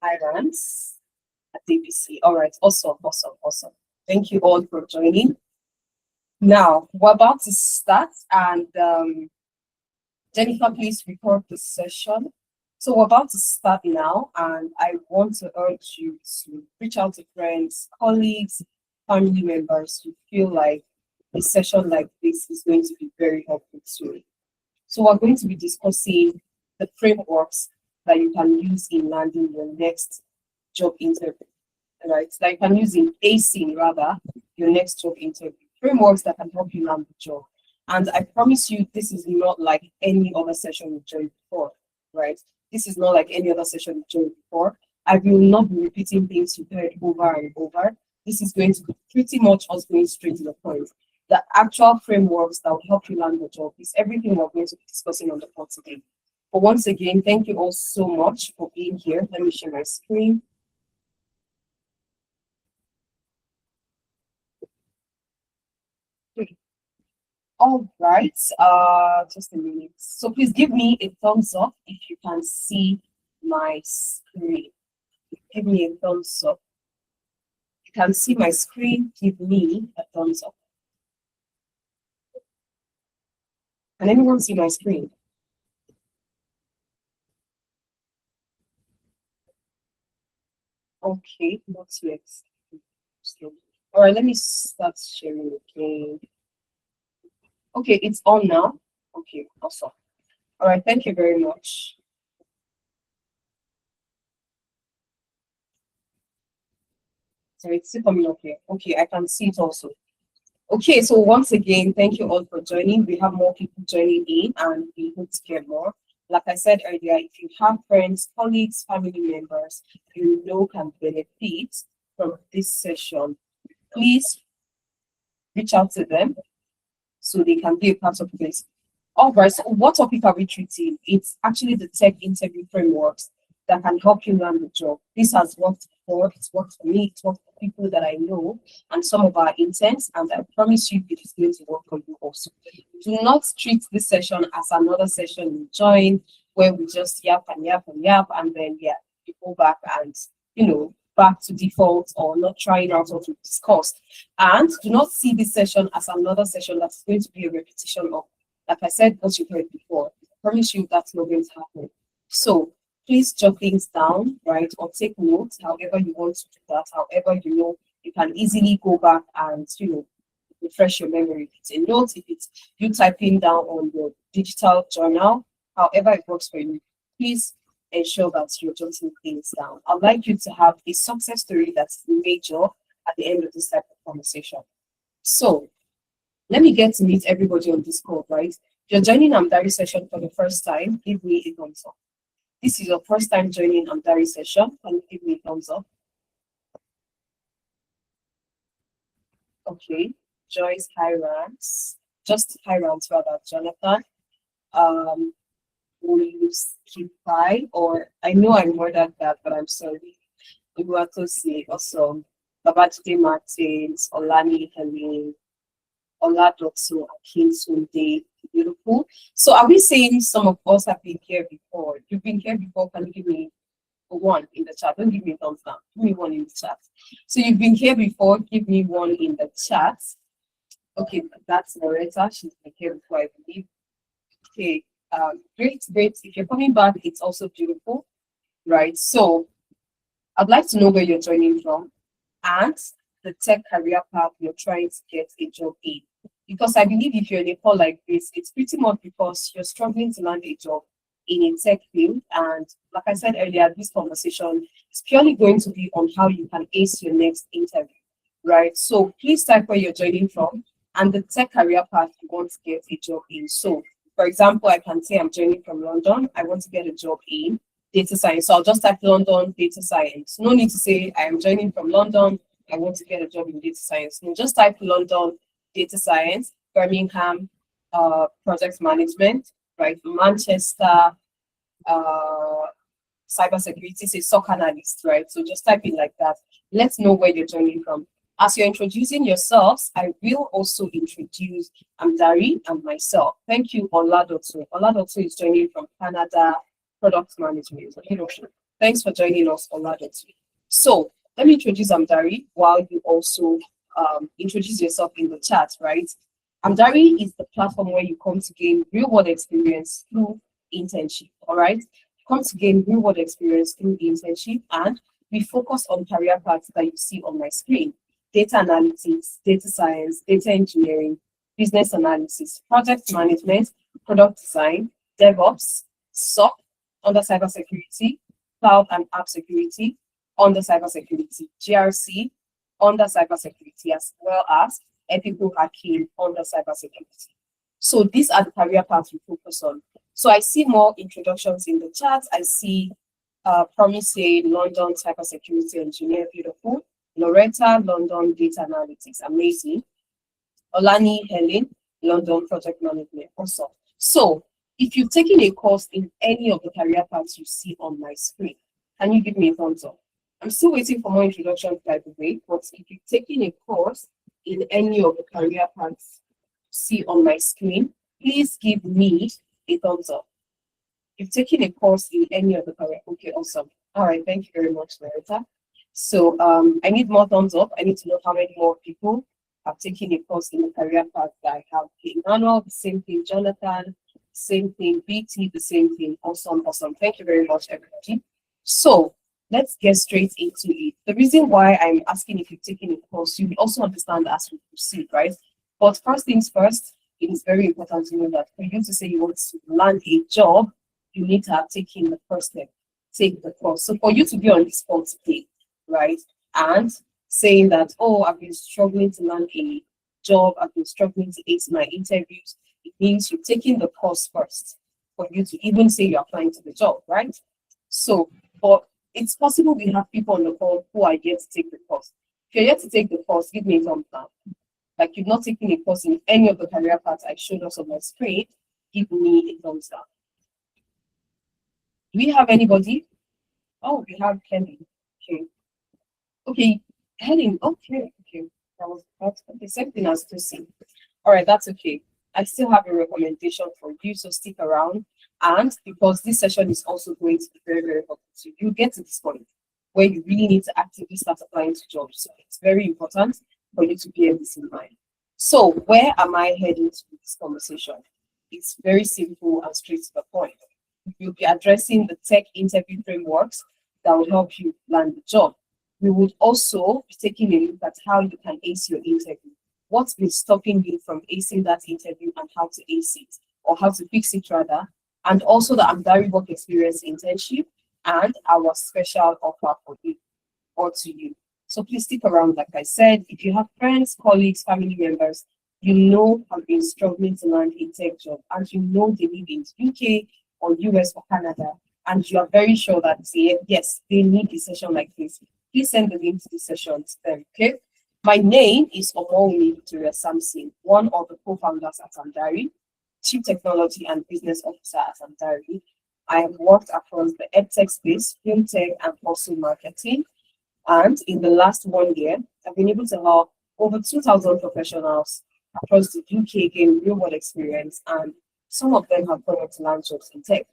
Irons at DPC. All right, awesome. Thank you all for joining. Now, we're about to start, and Jennifer, please record the session. So we're about to start now, and I want to urge you to reach out to friends, colleagues, family members who feel like a session like this is going to be very helpful to you. So we're going to be discussing the frameworks that you can use in landing your next job interview, right? That you can use in acing rather your next job interview. Frameworks that can help you land the job. And I promise you, this is not like any other session you joined before, right? This is not like any other session you joined before. I will not be repeating things you heard over and over. This is going to be pretty much us going straight to the point. The actual frameworks that will help you land the job is everything we're going to be discussing on the call today. But once again, thank you all so much for being here. Let me share my screen. Okay. All right, just a minute. So please give me a thumbs up if you can see my screen. Give me a thumbs up. If you can see my screen, give me a thumbs up. Can anyone see my screen? Okay, not yet. All right, let me start sharing again. Okay, it's on now. Okay, awesome. All right, thank you very much. So it's still coming up here. Okay, I can see it also. Okay, so once again, thank you all for joining. We have more people joining in, and we hope to get more. Like I said earlier, if you have friends, colleagues, family members you know can benefit from this session, please reach out to them so they can be a part of this. All right, so what topic are we treating? It's actually the tech interview frameworks that can help you land the job. This has worked before, it's worked for me, it's worked for people that I know, and some of our interns, and I promise you it is going to work for you also. Do not treat this session as another session you join where we just yap, and then yeah, you go back and back to default or not trying out what we discussed. And do not see this session as another session that's going to be a repetition of, like I said, what you heard before. I promise you that's not going to happen. So please jot things down, right, or take notes, however you want to do that, however you can easily go back and, refresh your memory. If it's a note, if it's you typing down on your digital journal, however it works for you, please ensure that you're jotting things down. I'd like you to have a success story that's major at the end of this type of conversation. So let me get to meet everybody on this call, right? If you're joining Amdari session for the first time, give me a thumbs up. This is your first time joining Amdari session, can you give me a thumbs up? Okay, Joyce, Hirans, just Hirans rather, Jonathan. Will you keep by, or I know I'm more than that, but I'm sorry. Iguatose, awesome. Babajide Martins, Olani Helene, Oladotso, Akinsunde, beautiful. So are we saying some of us have been here before? You've been here before, can you give me a one in the chat? Don't give me a thumbs down, give me one in the chat. So you've been here before, give me one in the chat. Okay, that's Loretta, she's been here before, I believe. Okay, great. If you're coming back, it's also beautiful, right? So I'd like to know where you're joining from and the tech career path you're trying to get a job in. Because I believe if you're in a call like this, it's pretty much because you're struggling to land a job in a tech field. And like I said earlier, this conversation is purely going to be on how you can ace your next interview, right? So please type where you're joining from and the tech career path you want to get a job in. So for example, I can say I'm joining from London. I want to get a job in data science. So I'll just type London data science. No need to say I am joining from London. I want to get a job in data science. No, just type London data science, Birmingham project management, right? Manchester cybersecurity, say SOC analyst, right? So just type in like that. Let's know where you're joining from. As you're introducing yourselves, I will also introduce Amdari and myself. Thank you, Oladotso. Oladotso is joining from Canada Product Management. Thanks for joining us on Ladotry. So let me introduce Amdari while you also introduce yourself in the chat, right? Amdari is the platform where you come to gain real-world experience through internship, all right? You come to gain real-world experience through internship, and we focus on career paths that you see on my screen: data analytics, data science, data engineering, business analysis, project management, product design, DevOps, SOC, under cybersecurity, cloud and app security, under cybersecurity, GRC, under cybersecurity, as well as ethical hacking under cybersecurity. So these are the career paths we focus on. So I see more introductions in the chat. I see Promise London cybersecurity engineer, beautiful. Loretta, London data analytics, amazing. Olani Helen, London project management, awesome. So if you've taken a course in any of the career paths you see on my screen, can you give me a thumbs up? I'm still waiting for more introductions, by the way, but if you've taken a course in any of the career paths you see on my screen, please give me a thumbs up. If you've taken a course in any of the career, okay, awesome. All right, thank you very much, Loretta. So I need more thumbs up. I need to know how many more people have taken a course in the career path that I have. Emmanuel, the same thing. Jonathan, same thing. BT, the same thing. Awesome, awesome. Thank you very much, everybody. So let's get straight into it. The reason why I'm asking if you've taken a course, you will also understand as we proceed, right? But first things first, it is very important to know that for you to say you want to land a job, you need to have taken the first step, take the course. So for you to be on this spot today, right, and saying that, oh, I've been struggling to land a job, I've been struggling to ace my interviews, it means you're taking the course first for you to even say you're applying to the job, right? So, but it's possible we have people on the call who are yet to take the course. If you're yet to take the course, give me a thumbs down. Like you've not taken a course in any of the career paths I showed us on my screen, give me a thumbs down. Do we have anybody? Oh, we have Kelly. Okay. Okay, Helen. Okay. That was the same thing as to see. All right, that's okay. I still have a recommendation for you, so stick around. And because this session is also going to be very, very helpful to you, get to this point where you really need to actively start applying to jobs. So it's very important for you to bear this in mind. So where am I heading to this conversation? It's very simple and straight to the point. We'll be addressing the tech interview frameworks that will help you land the job. We would also be taking a look at how you can ace your interview. What's been stopping you from acing that interview and how to ace it, or how to fix it rather, and also the Amdari work experience internship and our special offer for you or to you. So please stick around. Like I said, if you have friends, colleagues, family members, you know have been struggling to land a tech job, and you know they live in UK or US or Canada, and you are very sure that yes, they need a session like this, please send the link to the session to them, okay? My name is Omowunmi Samson, one of the co-founders at Amdari, Chief Technology and Business Officer at Amdari. I have worked across the EdTech space, FinTech, and also marketing. And in the last 1 year, I've been able to help over 2,000 professionals across the UK gain real-world experience, and some of them have gone on to land jobs in tech.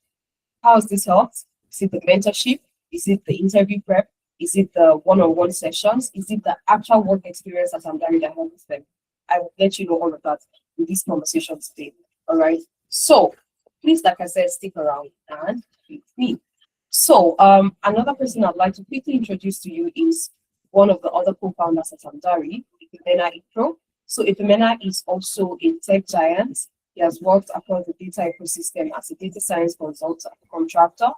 How has this helped? Is it the mentorship? Is it the interview prep? Is it the one-on-one sessions? Is it the actual work experience at Amdari that helps them? I will let you know all of that in this conversation today. All right. So please, like I said, stick around and with me. So another person I'd like to quickly introduce to you is one of the other co-founders at Amdari, Ifemena Ikro. So Ifemena is also a tech giant. He has worked across the data ecosystem as a data science consultant, contractor,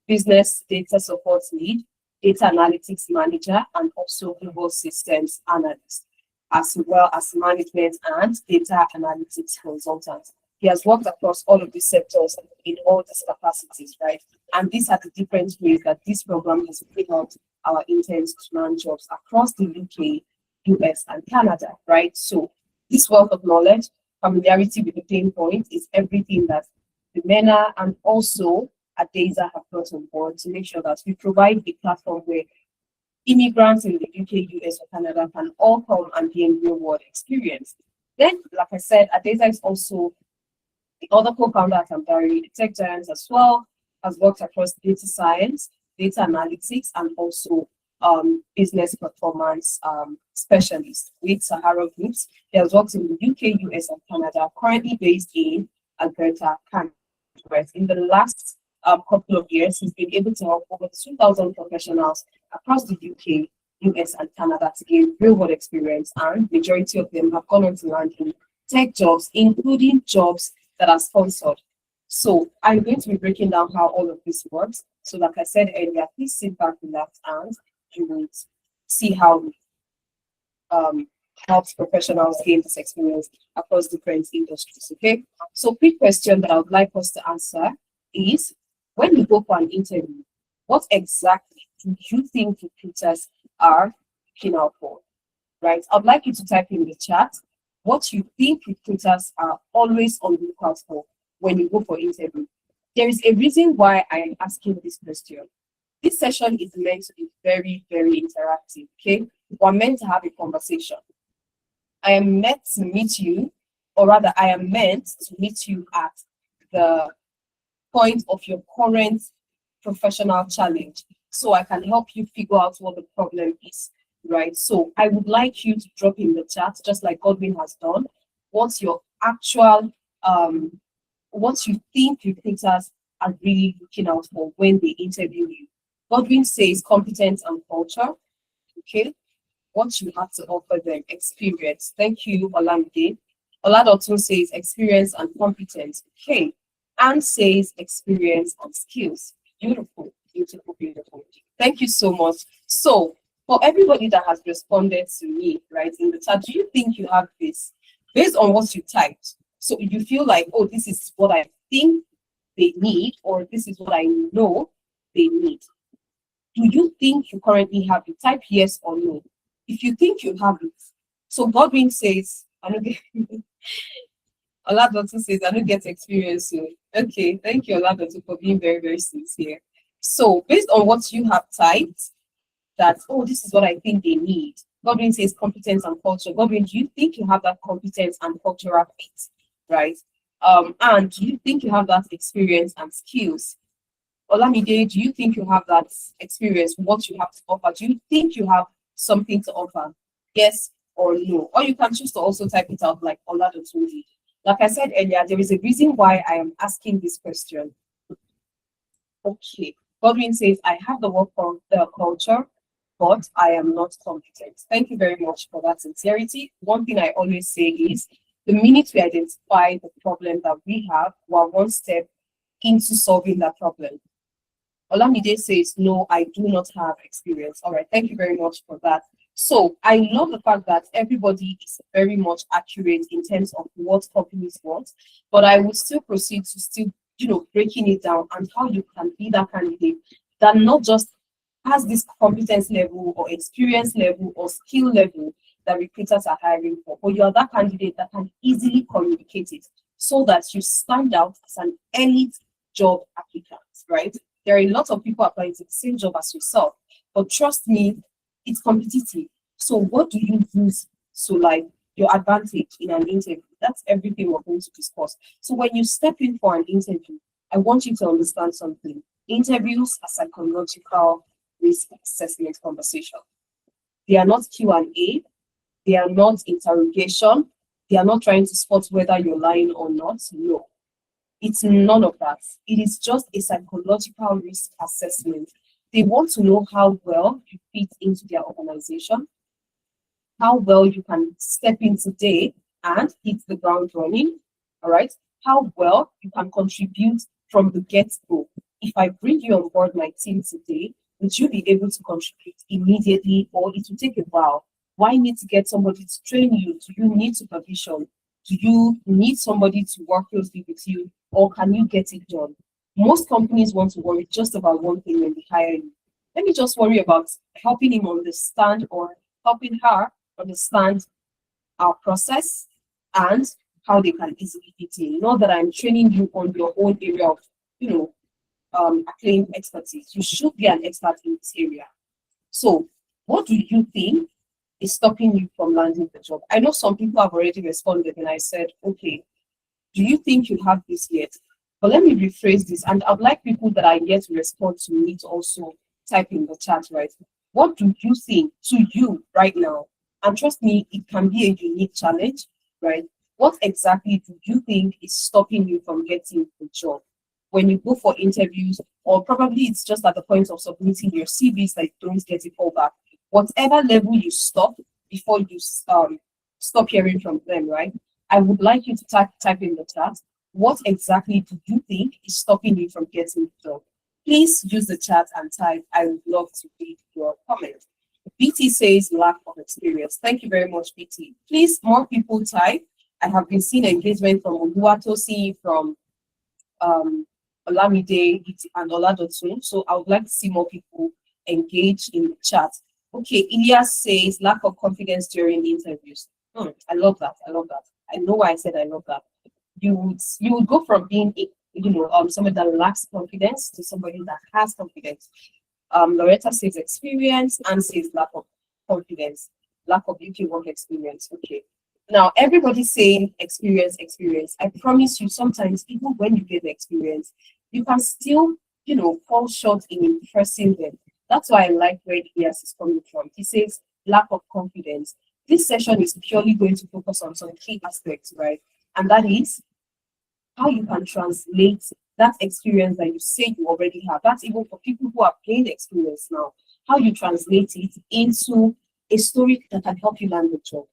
business data support lead, data analytics manager, and also global systems analyst, as well as management and data analytics consultant. He has worked across all of these sectors in all these capacities, right? And these are the different ways that this program has brought out our interns to land jobs across the UK, US, and Canada, right? So this wealth of knowledge, familiarity with the pain point is everything that the MENA and also Adeza have brought on board to make sure that we provide a platform where immigrants in the UK, US, or Canada can all come and gain real-world experience. Then, like I said, Adeza is also the other co-founder at Amdari, the tech giant as well, has worked across data science, data analytics, and also business performance specialist with Sahara Groups. He has worked in the UK, US, and Canada, currently based in Alberta, Canada. In the last couple of years, he's been able to help over 2,000 professionals across the UK, US, and Canada to gain real-world experience, and majority of them have gone on to land in tech jobs, including jobs that are sponsored. So I'm going to be breaking down how all of this works. So like I said earlier, please sit back, relax, and you will see how helps professionals gain this experience across different industries. Okay. So quick question that I would like us to answer is, when you go for an interview, what exactly do you think recruiters are looking out for? Right. I'd like you to type in the chat what you think recruiters are always on the lookout for when you go for interview. There is a reason why I am asking this question. This session is meant to be very, very interactive. Okay. We're meant to have a conversation. I am meant to meet you, or rather, I am meant to meet you at the point of your current professional challenge, so I can help you figure out what the problem is, right? So I would like you to drop in the chat, just like Godwin has done, what's your actual, what you think recruiters are really looking out for when they interview you. Godwin says competence and culture, okay? What you have to offer them, experience. Thank you, Olamide. Oladotun says experience and competence. Okay. Anne says experience and skills. Beautiful, beautiful, beautiful. Thank you so much. So, for everybody that has responded to me, right, in the chat, do you think you have this based on what you typed? So, you feel like, oh, this is what I think they need, or this is what I know they need. Do you think you currently have it? Type yes or no. If you think you have it, so Godwin says, I don't get Oladotun says, I don't get experience soon. Okay, thank you, Oladotun, for being very, very sincere. So, based on what you have typed, that, oh, this is what I think they need. Godwin says competence and culture. Godwin, do you think you have that competence and cultural fit, right? And do you think you have that experience and skills? Olamide, do you think you have that experience, what you have to offer? Do you think you have something to offer? Yes or no? Or you can choose to also type it out like Oladotun did. Like I said earlier, there is a reason why I am asking this question. Okay. Godwin says, I have the work for the culture, but I am not competent. Thank you very much for that sincerity. One thing I always say is, the minute we identify the problem that we have, we're one step into solving that problem. Olamide says, no, I do not have experience. All right, thank you very much for that. So I love the fact that everybody is very much accurate in terms of what companies want, but I would still proceed to still, breaking it down and how you can be that candidate that not just has this competence level or experience level or skill level that recruiters are hiring for, but you are that candidate that can easily communicate it so that you stand out as an elite job applicant, right? There are a lot of people applying to the same job as yourself, but trust me, it's competitive. So what do you use to your advantage in an interview? That's everything we're going to discuss. So when you step in for an interview, I want you to understand something. Interviews are psychological risk assessment conversation. They are not Q&A. They are not interrogation. They are not trying to spot whether you're lying or not. No. It's none of that. It is just a psychological risk assessment. They want to know how well you fit into their organization, how well you can step in today and hit the ground running, all right? How well you can contribute from the get-go. If I bring you on board my team today, would you be able to contribute immediately, or it will take a while? Why need to get somebody to train you? Do you need supervision? Do you need somebody to work closely with you, or can you get it done? Most companies want to worry just about one thing when they hire you. Let me just worry about helping him understand or helping her understand our process and how they can easily fit in. Not that I'm training you on your own area of, acclaimed expertise. You should be an expert in this area. So what do you think is stopping you from landing the job? I know some people have already responded and I said, okay, do you think you have this yet? But let me rephrase this, and I'd like people that are yet to respond to me to also type in the chat, right? What do you think to you right now? And trust me, it can be a unique challenge, right? What exactly do you think is stopping you from getting the job? When you go for interviews, or probably it's just at the point of submitting your CVs that you don't get it all back. Whatever level you stop before you stop hearing from them, right? I would like you to type in the chat. What exactly do you think is stopping you from getting the job? Please use the chat and type. I would love to read your comment. BT says lack of experience. Thank you very much, BT. Please, more people type. I have been seeing engagement from Oluwatosi, from Olamide, and Oladotun. So I would like to see more people engage in the chat. Okay, Ilias says lack of confidence during interviews. I love that. I love that. I know why I said I love that. You would go from being somebody that lacks confidence to somebody that has confidence. Loretta says experience, and says lack of confidence, lack of UK work experience. Okay. Now everybody's saying experience, experience. I promise you, sometimes even when you get the experience, you can still, fall short in impressing them. That's why I like where Elias is coming from. He says lack of confidence. This session is purely going to focus on some key aspects, right? And that is how you can translate that experience that you say you already have. That's even for people who have gained experience now. How you translate it into a story that can help you land the job.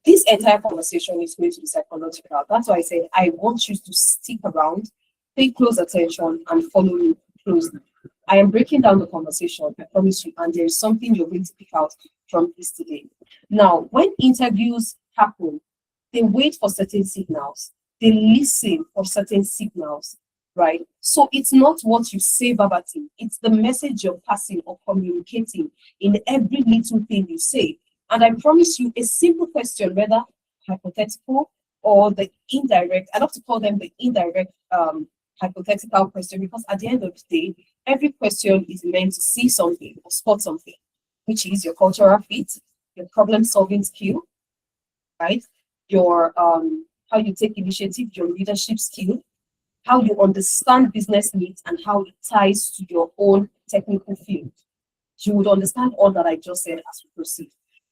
This entire conversation is going to be psychological. That's why I said I want you to stick around, pay close attention, and follow me closely. I am breaking down the conversation, I promise you, and there is something you're going to pick out from this today. Now, when interviews happen, they wait for certain signals. They listen for certain signals, right? So it's not what you say verbatim, it's the message you're passing or communicating in every little thing you say. And I promise you, a simple question, whether hypothetical or the indirect, I love to call them the indirect hypothetical question, because at the end of the day, every question is meant to see something or spot something, which is your cultural fit, your problem-solving skill, right? Your how you take initiative, your leadership skill, how you understand business needs, and how it ties to your own technical field. You would understand all that I just said as we proceed.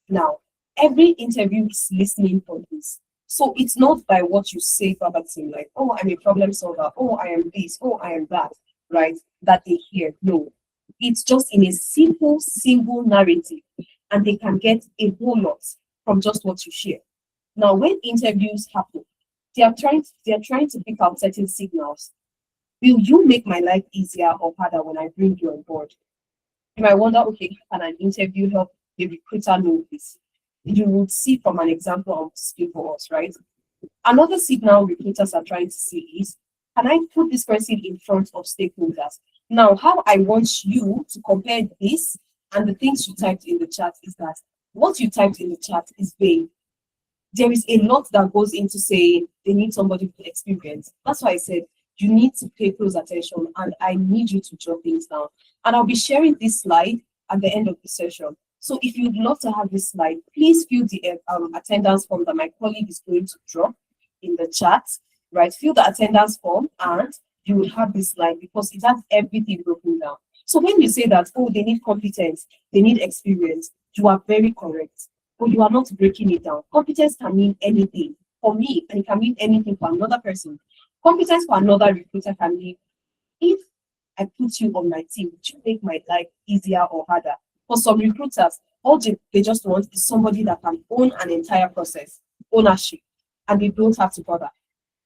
Now, every interview is listening for this. So it's not by what you say verbatim, like, oh, I'm a problem solver, oh, I am this, oh, I am that, right? That they hear. No, it's just in a simple, single narrative, and they can get a whole lot from just what you share. Now, when interviews happen, they are trying to pick out certain signals. Will you make my life easier or harder when I bring you on board? You might wonder, okay, can an interview help the recruiter know this? You would see from an example of skill for us, right? Another signal recruiters are trying to see is, can I put this person in front of stakeholders? Now, how I want you to compare this and the things you typed in the chat is that what you typed in the chat is vague. There is a lot that goes into saying they need somebody with experience. That's why I said you need to pay close attention, and I need you to jot things down. And I'll be sharing this slide at the end of the session. So if you'd love to have this slide, please fill the attendance form that my colleague is going to drop in the chat, right? Fill the attendance form and you will have this slide, because it has everything broken down. So when you say that, oh, they need competence, they need experience, you are very correct, but you are not breaking it down. Competence can mean anything for me, and it can mean anything for another person. Competence for another recruiter can mean, if I put you on my team, would you make my life easier or harder? For some recruiters, all they just want is somebody that can own an entire process, ownership, and they don't have to bother.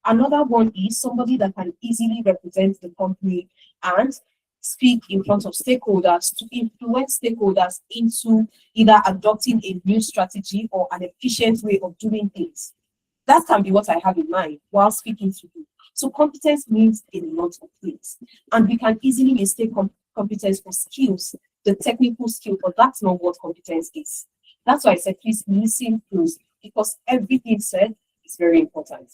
Another one is somebody that can easily represent the company and speak in front of stakeholders to influence stakeholders into either adopting a new strategy or an efficient way of doing things. That can be what I have in mind while speaking to you. So competence means a lot of things, and we can easily mistake competence for skills, the technical skill, but that's not what competence is. That's why I said, please listen closely, because everything said is very important.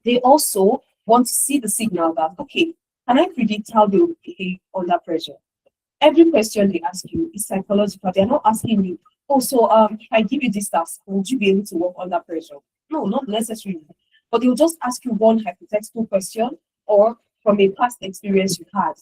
They also want to see the signal that, okay, can I predict how they will behave under pressure? Every question they ask you is psychological. They're not asking you, oh, so if I give you this task, would you be able to work under pressure? No, not necessarily. But they'll just ask you one hypothetical question, or from a past experience you had.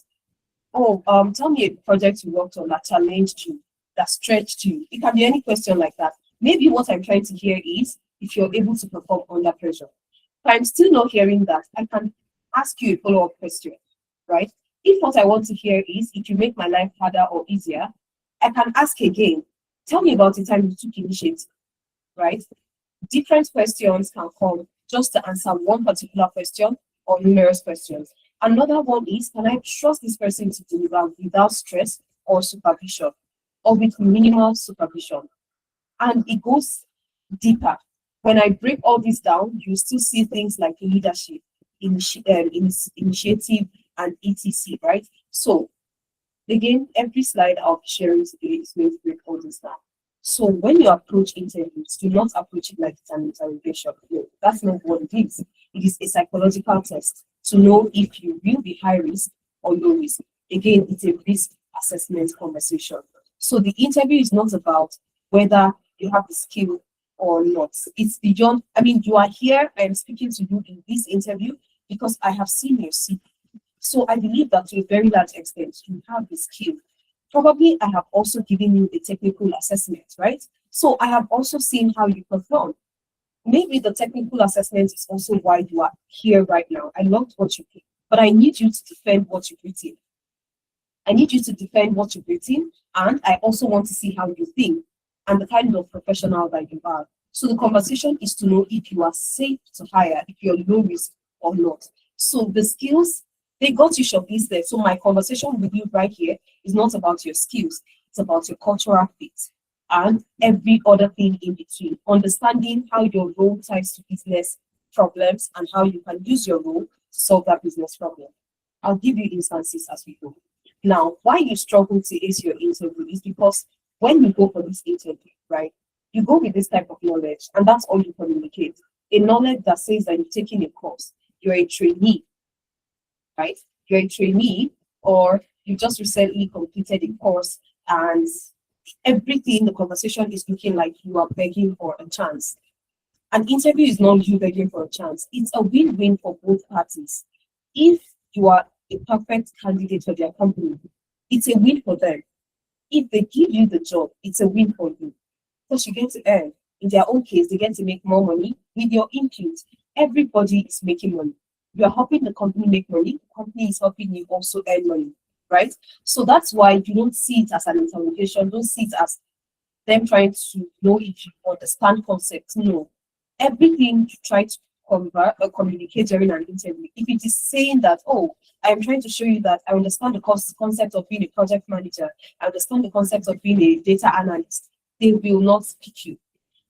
Oh, tell me a project you worked on that challenged you, that stretched you. It can be any question like that. Maybe what I'm trying to hear is if you're able to perform under pressure. If I'm still not hearing that, I can ask you a follow-up question, right? If what I want to hear is if you make my life harder or easier, I can ask again. Tell me about the time you took initiative, right? Different questions can come just to answer one particular question or numerous questions. Another one is, can I trust this person to deliver without stress or supervision or with minimal supervision? And it goes deeper. When I break all this down, you still see things like leadership, initiative, and etc. Right? So again, every slide I'll be sharing today is going to break all this down. So when you approach interviews, do not approach it like it's an interrogation. No, that's not what it is. It is a psychological test to know if you will be high risk or low risk. Again, it's a risk assessment conversation. So the interview is not about whether you have the skill or not. It's beyond, I mean, you are here, I am speaking to you in this interview because I have seen your CV. So I believe that to a very large extent, you have the skill. Probably I have also given you a technical assessment, right? So I have also seen how you perform. Maybe the technical assessment is also why you are here right now. I loved what you did, but I need you to defend what you've written. I need you to defend what you've written, and I also want to see how you think and the kind of professional that you are. So the conversation is to know if you are safe to hire, if you're low risk or not. So the skills, they got you shortlisted. So my conversation with you right here is not about your skills, it's about your cultural fit and every other thing in between. Understanding how your role ties to business problems and how you can use your role to solve that business problem. I'll give you instances as we go. Now, why you struggle to ace your interview is because when you go for this interview, right, you go with this type of knowledge, and that's all you communicate. A knowledge that says that you're taking a course, you're a trainee, right? You're a trainee, or you just recently completed a course, and everything, the conversation is looking like you are begging for a chance. An interview is not you begging for a chance, it's a win-win for both parties. If you are a perfect candidate for their company, it's a win for them. If they give you the job, it's a win for you because you get to earn. In their own case, they get to make more money with your input. Everybody is making money. You are helping the company make money. The company is helping you also earn money, right? So that's why you don't see it as an interrogation. Don't see it as them trying to know if you understand concepts. No, everything you try to convert or communicate during an interview, if it is saying that, oh, I'm trying to show you that I understand the concept of being a project manager, I understand the concept of being a data analyst, they will not pick you.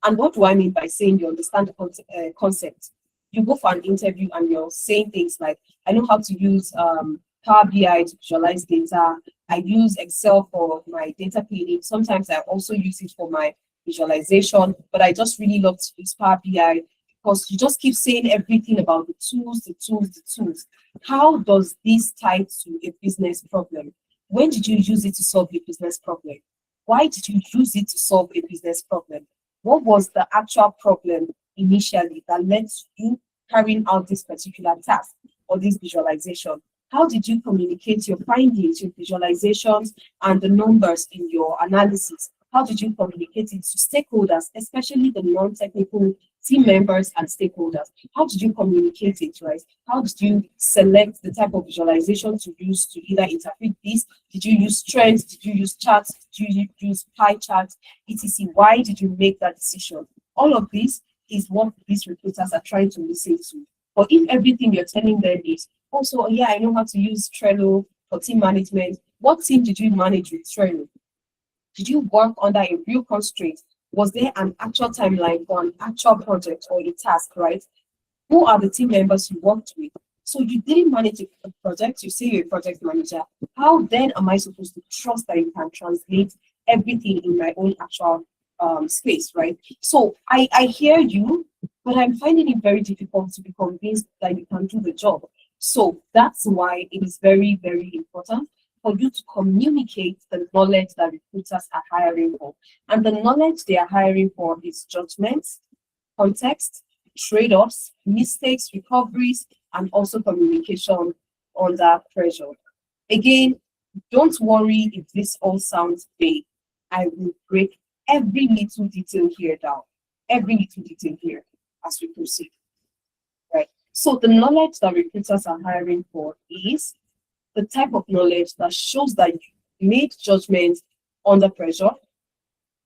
And what do I mean by saying you understand the concept? You go for an interview and you're saying things like, I know how to use Power BI to visualize data. I use Excel for my data cleaning. Sometimes I also use it for my visualization, but I just really love to use Power BI because you just keep saying everything about the tools, the tools, the tools. How does this tie to a business problem? When did you use it to solve a business problem? Why did you use it to solve a business problem? What was the actual problem initially that led to you carrying out this particular task or this visualization? How did you communicate your findings, your visualizations, and the numbers in your analysis? How did you communicate it to stakeholders, especially the non-technical team members and stakeholders? How did you communicate it, right? How did you select the type of visualization to use to either interpret this? Did you use trends? Did you use charts? Did you use pie charts, etc.? Why did you make that decision? All of this is what these recruiters are trying to listen to. But if everything you're telling them is, also, yeah, I know how to use Trello for team management, what team did you manage with Trello? Did you work under a real constraint? Was there an actual timeline for an actual project or a task, right? Who are the team members you worked with? So you didn't manage a project, you say you're a project manager. How then am I supposed to trust that you can translate everything in my own actual space, right? So I hear you, but I'm finding it very difficult to be convinced that you can do the job. So that's why it is very, very important for you to communicate the knowledge that recruiters are hiring for. And the knowledge they are hiring for is judgment, context, trade-offs, mistakes, recoveries, and also communication under pressure. Again, Don't worry if this all sounds vague. I will break every little detail here down, every little detail here as we proceed, right? So the knowledge that recruiters are hiring for is the type of knowledge that shows that you made judgments under pressure,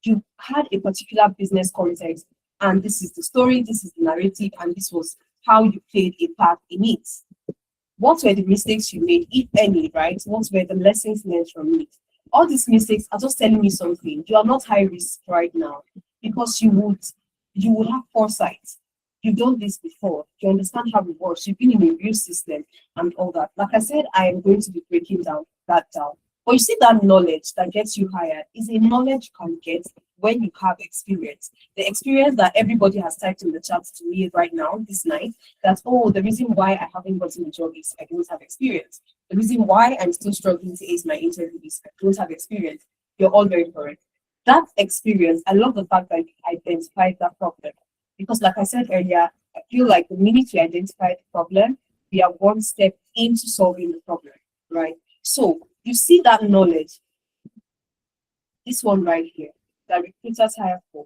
you had a particular business context, and this is the story, this is the narrative, and this was how you played a part in it. What were the mistakes you made, if any, right? What were the lessons learned from it? All these mistakes are just telling me something. You are not high risk right now because you would have foresight. You've done this before. You understand how it works. You've been in a real system and all that. Like I said, I am going to be breaking that down. But you see, that knowledge that gets you hired is a knowledge you can get when you have experience. The experience that everybody has typed in the chat to me right now, this night, that, oh, the reason why I haven't gotten a job is I don't have experience. The reason why I'm still struggling to ace my interview is I don't have experience. You're all very correct. That experience, I love the fact that you identified that problem. Because like I said earlier, I feel like the minute we identify the problem, we are one step into solving the problem, right? So you see that knowledge, this one right here, that recruiters hire for,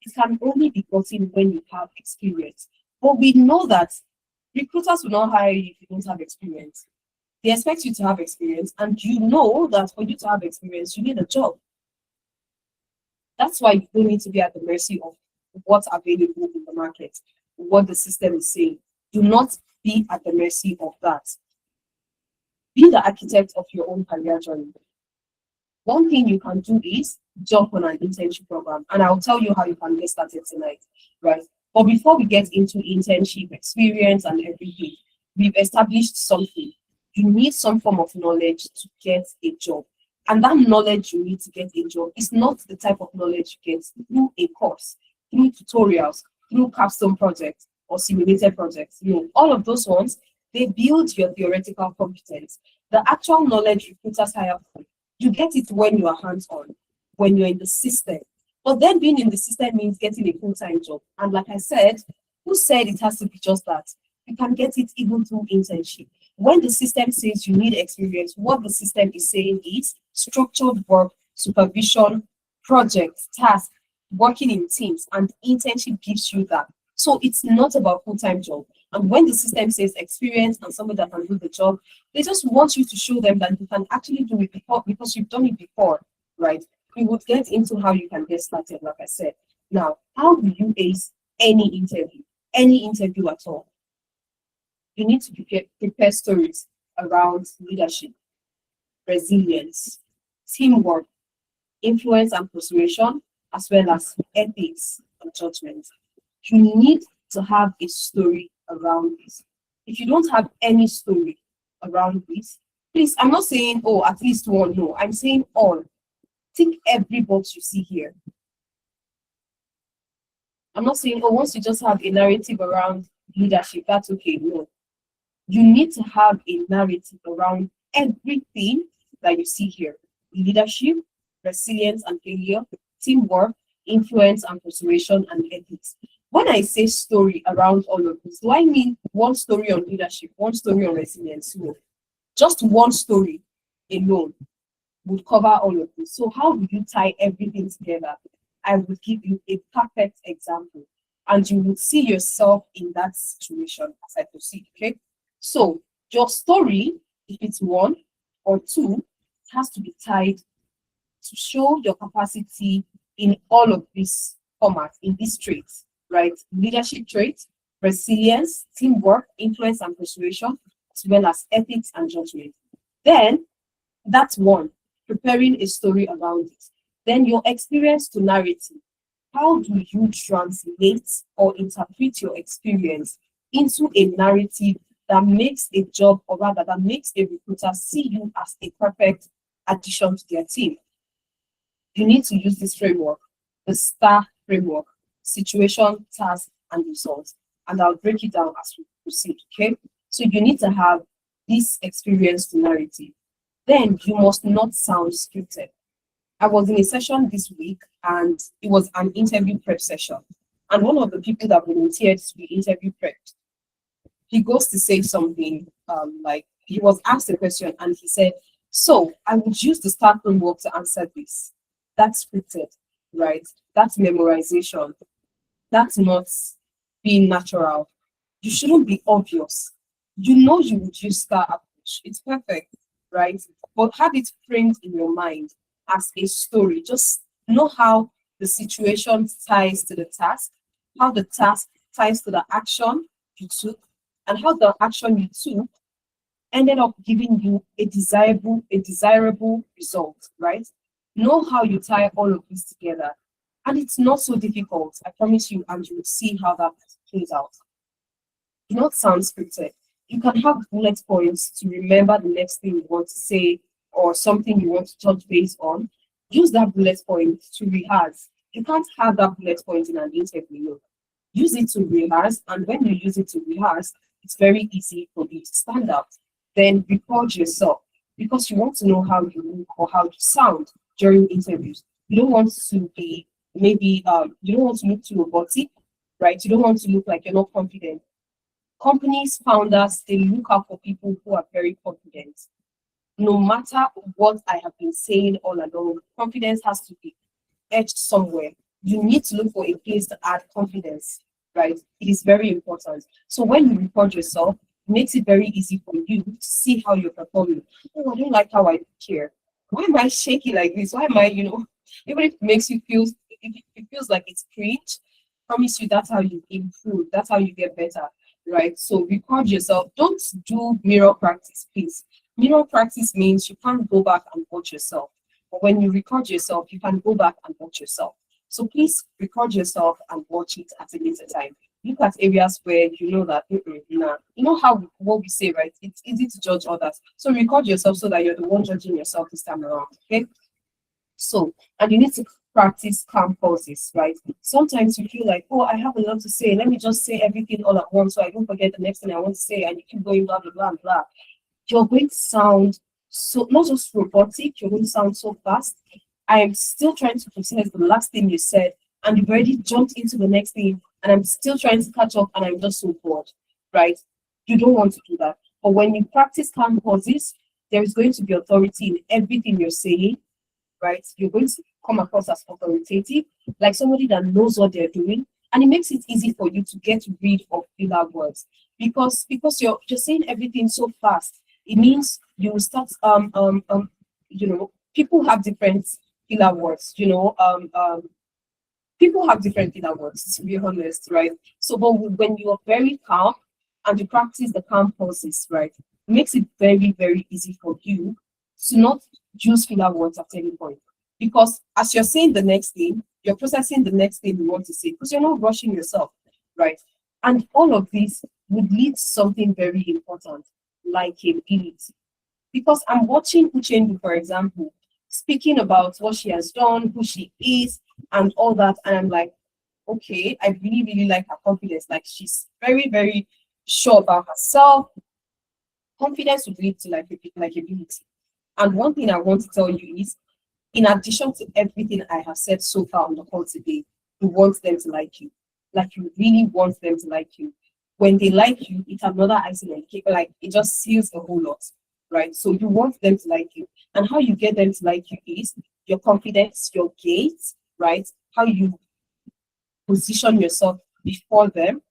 it can only be gotten when you have experience. But we know that recruiters will not hire you if you don't have experience. They expect you to have experience, and you know that for you to have experience, you need a job. That's why you don't need to be at the mercy of what's available in the market, what the system is saying. Do not be at the mercy of that. Be the architect of your own career journey. One thing you can do is jump on an internship program, and I'll tell you how you can get started tonight, right? But before we get into internship experience and everything, we've established something. You need some form of knowledge to get a job. And that knowledge you need to get a job is not the type of knowledge you get through a course, through tutorials, through capstone projects or simulated projects. You know, all of those ones, they build your theoretical competence. The actual knowledge recruiters hire for, you get it when you are hands-on, when you're in the system. But then being in the system means getting a full-time job. And like I said, who said it has to be just that? You can get it even through internship. When the system says you need experience, what the system is saying is structured work, supervision, projects, tasks, working in teams, and internship gives you that. So it's not about full-time job. And when the system says experience and somebody that can do the job, they just want you to show them that you can actually do it before because you've done it before, right? We would get into how you can get started, like I said. Now, how do you ace any interview at all? You need to prepare stories around leadership, resilience, teamwork, influence and persuasion, as well as ethics and judgment. You need to have a story around this. If you don't have any story around this, please, I'm not saying, oh, at least one, no, I'm saying all. Tick every box you see here. I'm not saying, oh, once you just have a narrative around leadership, that's okay, no. You need to have a narrative around everything that you see here. Leadership, resilience and failure, teamwork, influence and persuasion, and ethics. When I say story around all of this, do I mean one story on leadership, one story on resilience? No. Just one story alone would cover all of this. So how do you tie everything together? I will give you a perfect example, and you would see yourself in that situation as I proceed, okay? So your story, if it's one or two, it has to be tied to show your capacity in all of these formats, in these traits, right? Leadership traits, resilience, teamwork, influence and persuasion, as well as ethics and judgment. Then that's one, preparing a story around it. Then your experience to narrative. How do you translate or interpret your experience into a narrative that makes a job, or rather that makes a recruiter see you as a perfect addition to their team? You need to use this framework, the STAR framework: situation, task, and results. And I'll break it down as we proceed, okay? So you need to have this experience to narrative. Then you must not sound scripted. I was in a session this week, and it was an interview prep session. And one of the people that volunteered to be interview prepped, he goes to say something like, he was asked a question and he said, So I would use the start framework to answer this. That's scripted, right? That's memorization. That's not being natural. You shouldn't be obvious. You know you would use star approach. It's perfect, right? But have it framed in your mind as a story. Just know how the situation ties to the task, how the task ties to the action you took, and how the action you took ended up giving you a desirable result, right? Know how you tie all of this together. And it's not so difficult, I promise you, and you will see how that plays out. Do not sound scripted. You can have bullet points to remember the next thing you want to say or something you want to touch base on. Use that bullet point to rehearse. You can't have that bullet point in an interview. No. Use it to rehearse, and when you use it to rehearse, it's very easy for you to stand out. Then record yourself because you want to know how you look or how you sound during interviews. You don't want to be maybe you don't want to look too robotic, right? You don't want to look like you're not confident. Companies, founders, they look out for people who are very confident. No matter what I have been saying all along, confidence has to be edged somewhere. You need to look for a place to add confidence, right? It is very important. So when you record yourself, it makes it very easy for you to see how you're performing. Oh, I don't like how I here. Why am I shaky like this? Why am I, even if it makes you feel, if it feels like it's cringe, promise you that's how you improve. That's how you get better, right? So record yourself. Don't do mirror practice, please. Mirror practice means you can't go back and watch yourself. But when you record yourself, you can go back and watch yourself. So please record yourself and watch it at a later time. Look at areas where you know that, nah. You know how what we say, right? It's easy to judge others. So record yourself so that you're the one judging yourself this time around. Okay. So, and you need to practice calm pauses, right? Sometimes you feel like, oh, I have a lot to say. Let me just say everything all at once so I don't forget the next thing I want to say, and you keep going blah blah blah blah. You're going to sound so not just robotic, you're going to sound so fast. I am still trying to process the last thing you said, and you've already jumped into the next thing, and I'm still trying to catch up, and I'm just so bored, right? You don't want to do that. But when you practice calm pauses, there is going to be authority in everything you're saying, right? You're going to come across as authoritative, like somebody that knows what they're doing, and it makes it easy for you to get rid of filler words because you're saying everything so fast. It means you will start people have different filler words, people have different filler words, to be honest, right? So, but when you are very calm and you practice the calm pauses, right, it makes it very, very easy for you to not use filler words at any point. Because as you're saying the next thing, you're processing the next thing you want to say because you're not rushing yourself, right? And all of this would lead to something very important, like ability. Because I'm watching Uchendu, for example, speaking about what she has done, who she is, and all that. And I'm like, okay, I really, really like her confidence. Like she's very, very sure about herself. Confidence would lead to like ability. And one thing I want to tell you is, in addition to everything I have said so far on the call today, you want them to like you. Like you really want them to like you. When they like you, it's another icing on the cake. Like it just seals a whole lot, right? So you want them to like you. And how you get them to like you is your confidence, your gait, right? How you position yourself before them,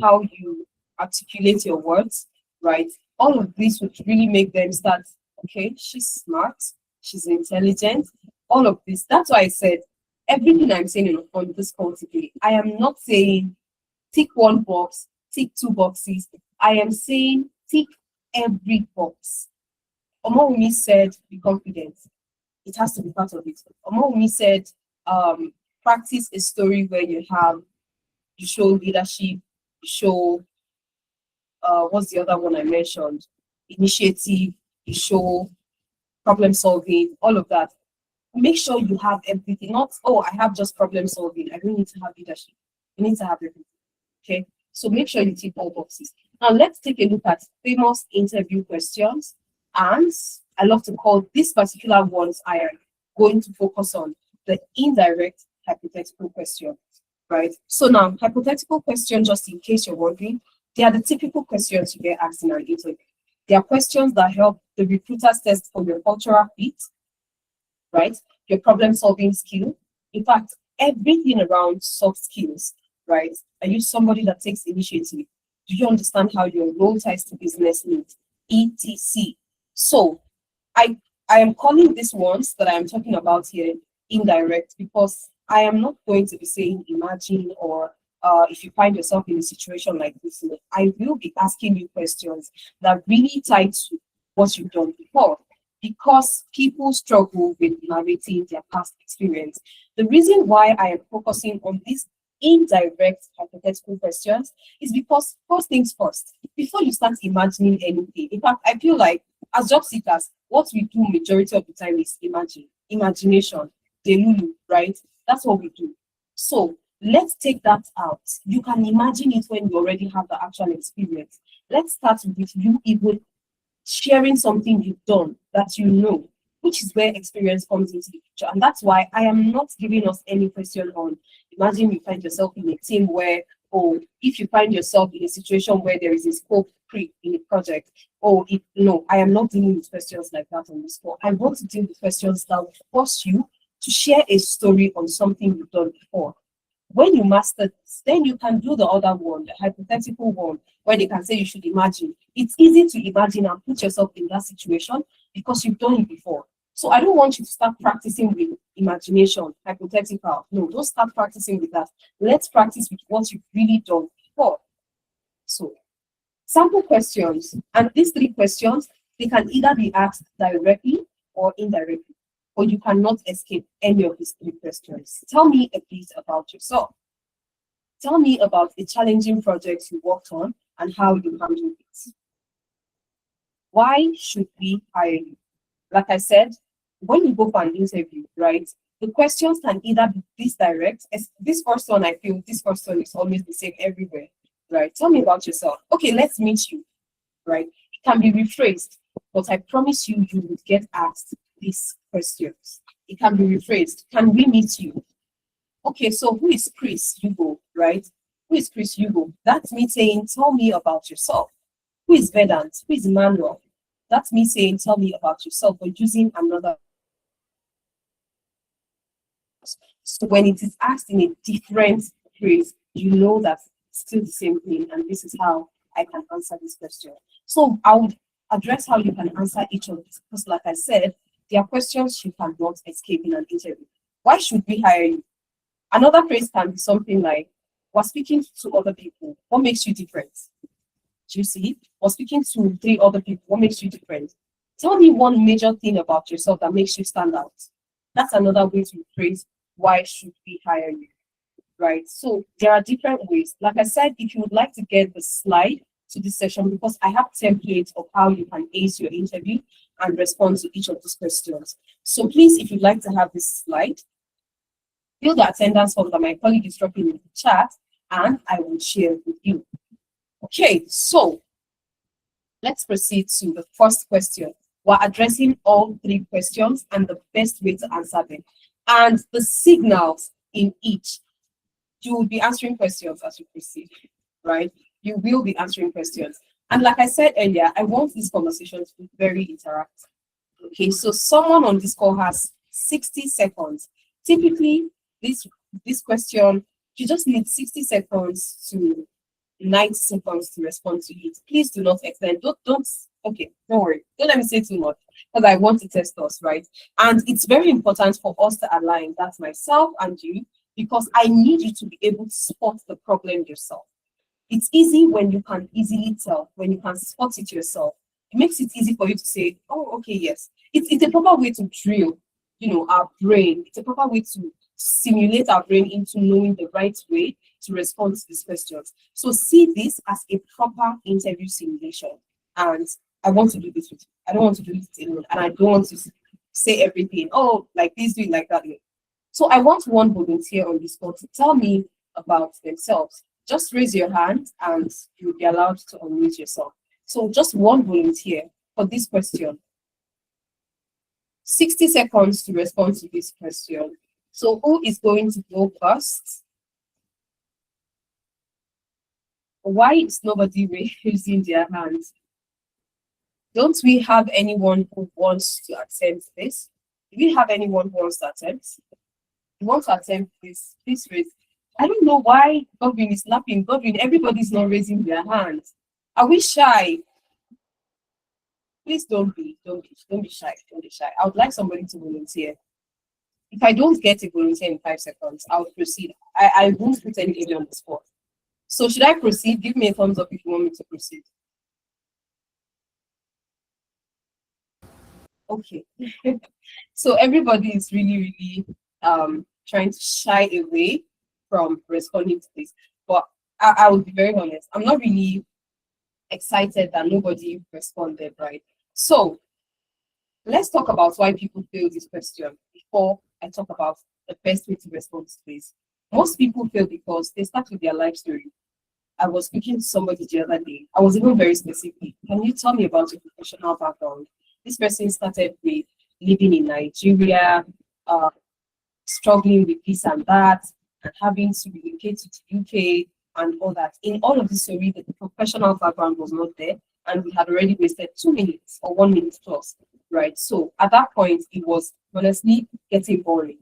how you articulate your words, right? All of this would really make them start, okay, she's smart, she's intelligent, all of this. That's why I said everything I'm saying on this call today, I am not saying tick one box, tick two boxes. I am saying tick every box. Omowunmi said, be confident. It has to be part of it. Omowunmi said, practice a story where you show leadership, you show, what's the other one I mentioned? Initiative, you show problem solving, all of that. Make sure you have everything. Not, oh, I have just problem solving. I don't need to have leadership. You need to have everything. Okay. So make sure you tick all boxes. Now let's take a look at famous interview questions. And I love to call these particular ones I am going to focus on the indirect hypothetical question. Right. So now hypothetical question, just in case you're wondering, they are the typical questions you get asked in an interview. There are questions that help the recruiters test for your cultural fit, right? Your problem solving skill. In fact, everything around soft skills, right? Are you somebody that takes initiative? Do you understand how your role ties to business needs? ETC. So I I am calling these ones that I am talking about here indirect because I am not going to be saying imagine or if you find yourself in a situation like this, I will be asking you questions that really tie to what you've done before because people struggle with narrating their past experience. The reason why I am focusing on these indirect hypothetical questions is because first things first, before you start imagining anything, in fact, I feel like as job seekers, what we do majority of the time is imagination, delulu, right? That's what we do. So let's take that out. You can imagine it when you already have the actual experience. Let's start with you even sharing something you've done that you know, which is where experience comes into the picture. And that's why I am not giving us any question on imagine you find yourself in a team where, or if you find yourself in a situation where there is a scope creep in a project, or if no, I am not dealing with questions like that on this spot. I want to deal with questions that will force you to share a story on something you've done before. When you master this, then you can do the other one, the hypothetical one, where they can say you should imagine. It's easy to imagine and put yourself in that situation because you've done it before. So I don't want you to start practicing with imagination, hypothetical. No, don't start practicing with that. Let's practice with what you've really done before. So sample questions, and these three questions, they can either be asked directly or indirectly, or you cannot escape any of these three questions. Tell me a bit about yourself. Tell me about a challenging project you worked on and how you handled it. Why should we hire you? Like I said, when you go for an interview, right, the questions can either be this direct. This first one, I feel this first one is always the same everywhere, right? Tell me about yourself. Okay, let's meet you, right? It can be rephrased, but I promise you, you would get asked these questions. It can be rephrased. Can we meet you? Okay, so who is Chris Hugo, right? Who is Chris Hugo? That's me saying, tell me about yourself. Who is Vedant? Who is Emmanuel? That's me saying, tell me about yourself, but using another. So when it is asked in a different phrase, you know that it's still the same thing, and this is how I can answer this question. So I would address how you can answer each of these, because like I said, there are questions you cannot escape in an interview. Why should we hire you? Another phrase can be something like, we're speaking to other people. What makes you different? Do you see? Or speaking to three other people, what makes you different? Tell me one major thing about yourself that makes you stand out. That's another way to phrase why should we hire you, right? So there are different ways. Like I said, if you would like to get the slide to this session, because I have templates of how you can ace your interview and respond to each of these questions. So please, if you'd like to have this slide, fill the attendance form that my colleague is dropping in the chat, and I will share with you. Okay, so let's proceed to the first question. We're addressing all three questions and the best way to answer them. And the signals in each, you will be answering questions as you proceed, right? You will be answering questions. And like I said earlier, I want these conversations to be very interactive. Okay, so someone on this call has 60 seconds. Typically, this question, you just need 60 seconds to 90 seconds to respond to it. Please do not extend. Okay, don't worry. Don't let me say too much because I want to test us, right? And it's very important for us to align. That's myself and you, because I need you to be able to spot the problem yourself. It's easy when you can easily tell, when you can spot it yourself. It makes it easy for you to say, oh, okay, yes. It's a proper way to drill, our brain. It's a proper way to simulate our brain into knowing the right way to respond to these questions. So see this as a proper interview simulation. And I want to do this with you. I don't want to do this alone. And I don't want to say everything, oh, like this, do it like that. So I want one volunteer on this call to tell me about themselves. Just raise your hand and you'll be allowed to unmute yourself. So just one volunteer for this question. 60 seconds to respond to this question. So who is going to go first? Why is nobody raising their hands? Don't we have anyone who wants to attempt this? Do we have anyone who wants to attempt? You want to attempt this? Please raise. I don't know why Godwin is laughing. Godwin, everybody's not raising their hands. Are we shy? Please don't be shy. Don't be shy. I would like somebody to volunteer. If I don't get a volunteer in 5 seconds, I'll proceed. I won't put anybody on the spot. So should I proceed? Give me a thumbs up if you want me to proceed. Okay. So everybody is really trying to shy away from responding to this. But I will be very honest. I'm not really excited that nobody responded, right? So let's talk about why people fail this question before I talk about the best way to respond to this. Most people fail because they start with their life story. I was speaking to somebody the other day. I was even very specific. Can you tell me about your professional background? This person started with living in Nigeria, uh, struggling with this and that, and having to relocate to the UK and all that. In all of this story, the professional background was not there, and we had already wasted 2 minutes or 1 minute plus, right? So at that point, it was honestly getting boring,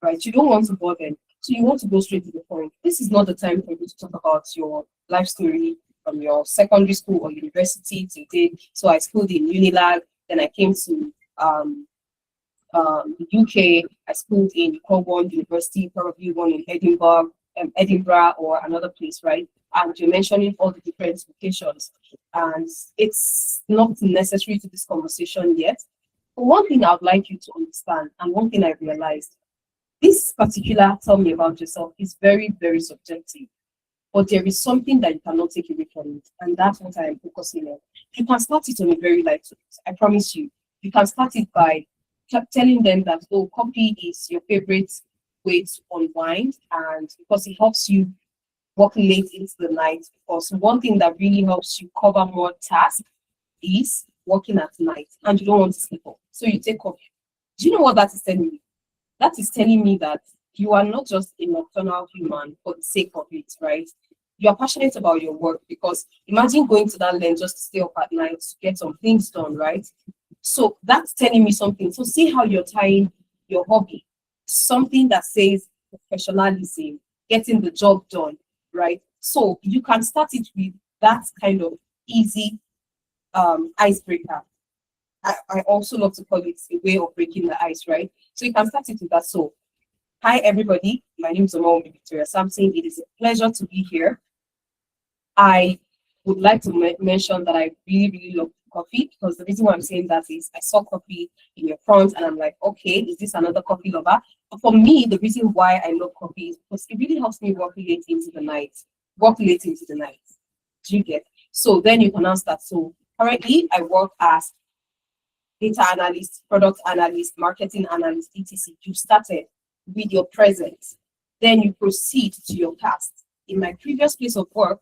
right? You don't want to bore them, so you want to go straight to the point. This is not the time for you to talk about your life story from your secondary school or university to date. So I schooled in Unilag, then I came to the UK. I schooled in Cohort University, probably one in Edinburgh or another place, right? And you're mentioning all the different locations, and it's not necessary to this conversation yet. But one thing I would like you to understand, and one thing I realized, this particular tell me about yourself is very subjective. But there is something that you cannot take away from it, and that's what I am focusing on. You can start it on a very light note. I promise you. You can start it by telling them that, oh, coffee is your favorite way to unwind, and because it helps you work late into the night. Because one thing that really helps you cover more tasks is working at night, and you don't want to sleep off. So you take coffee. Do you know what that is telling me? That is telling me that you are not just a nocturnal human for the sake of it, right? You are passionate about your work, because imagine going to that length just to stay up at night to get some things done, right? So that's telling me something. So see how you're tying your hobby, something that says professionalism, getting the job done, right? So you can start it with that kind of easy icebreaker. I also love to call it a way of breaking the ice, right? So you can start it with that. So, hi everybody, my name is Omowunmi Samson. It is a pleasure to be here. I would like to mention that I really love coffee, because the reason why I'm saying that is I saw coffee in your front and I'm like, okay, is this another coffee lover? But for me, the reason why I love coffee is because it really helps me work late into the night. Work late into the night. Do you get? So then you can ask that. So currently I work as data analyst, product analyst, marketing analyst, etc. You started with your present, then you proceed to your past. In my previous place of work,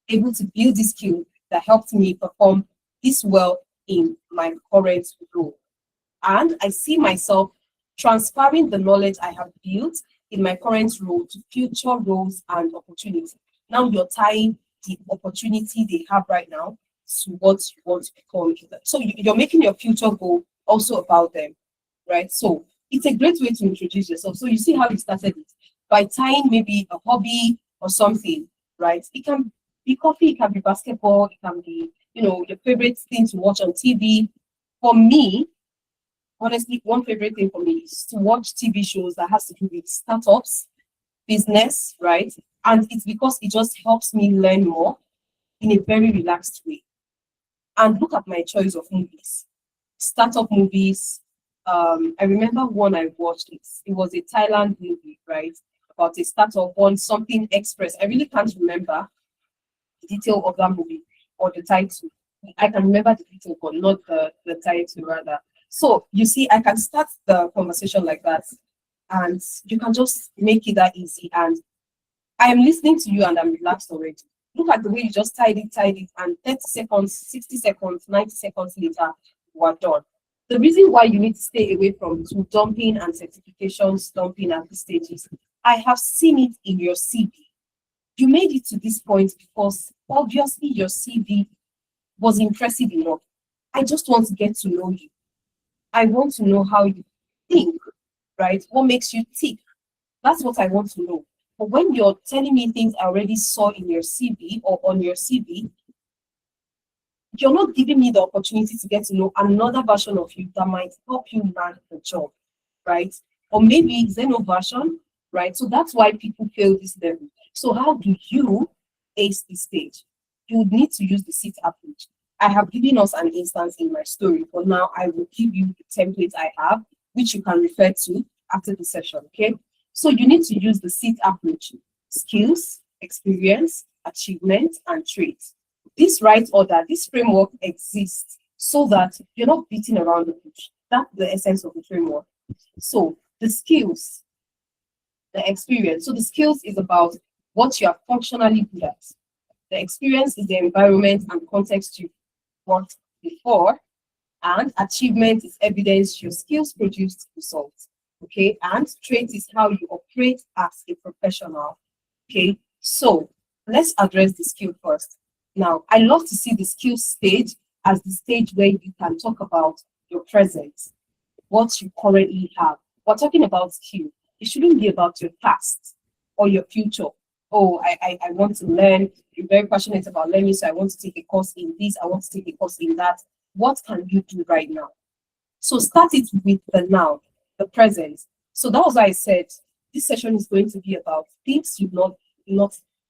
able to build this skill that helped me perform this well in my current role. And I see myself transferring the knowledge I have built in my current role to future roles and opportunities. Now you're tying the opportunity they have right now to what you want to become. So you're making your future goal also about them, right? So it's a great way to introduce yourself. So you see how you started it by tying maybe a hobby or something, right? It can be coffee, it can be basketball, it can be, your favorite thing to watch on TV. For me, honestly, one favorite thing for me is to watch TV shows that has to do with startups, business, right? And it's because it just helps me learn more in a very relaxed way. And look at my choice of movies, startup movies. I remember one I watched. It was a Thailand movie, right? About a startup on something express. I really can't remember the detail of that movie or the title. I can remember the detail, but not the title rather. So you see, I can start the conversation like that, and you can just make it that easy. And I am listening to you and I'm relaxed already. Look at the way you just tied it, and 30 seconds, 60 seconds, 90 seconds later, you are done. The reason why you need to stay away from tool dumping and certifications dumping at this stage is I have seen it in your CV. You made it to this point because obviously your CV was impressive enough. I just want to get to know you. I want to know how you think, right? What makes you tick? That's what I want to know. But when you're telling me things I already saw in your CV or on your CV, you're not giving me the opportunity to get to know another version of you that might help you land the job, right? Or maybe there's no version, right? So that's why people fail this level. So how do you ace this stage? You would need to use the SIT approach. I have given us an instance in my story, but now I will give you the template I have, which you can refer to after the session, okay? So you need to use the SIT approach: skills, experience, achievement, and traits. This right order, this framework exists so that you're not beating around the bush. That's the essence of the framework. So the skills, the experience. So the skills is about what you are functionally good at. The experience is the environment and context you worked before. And achievement is evidence your skills produced results. Okay, and trait is how you operate as a professional. Okay, so let's address the skill first. Now, I love to see the skill stage as the stage where you can talk about your present, what you currently have. We're talking about skill. It shouldn't be about your past or your future. Oh, I want to learn. You're very passionate about learning, so I want to take a course in this. I want to take a course in that. What can you do right now? So start it with the now, the present. So that was why I said this session is going to be about things you've not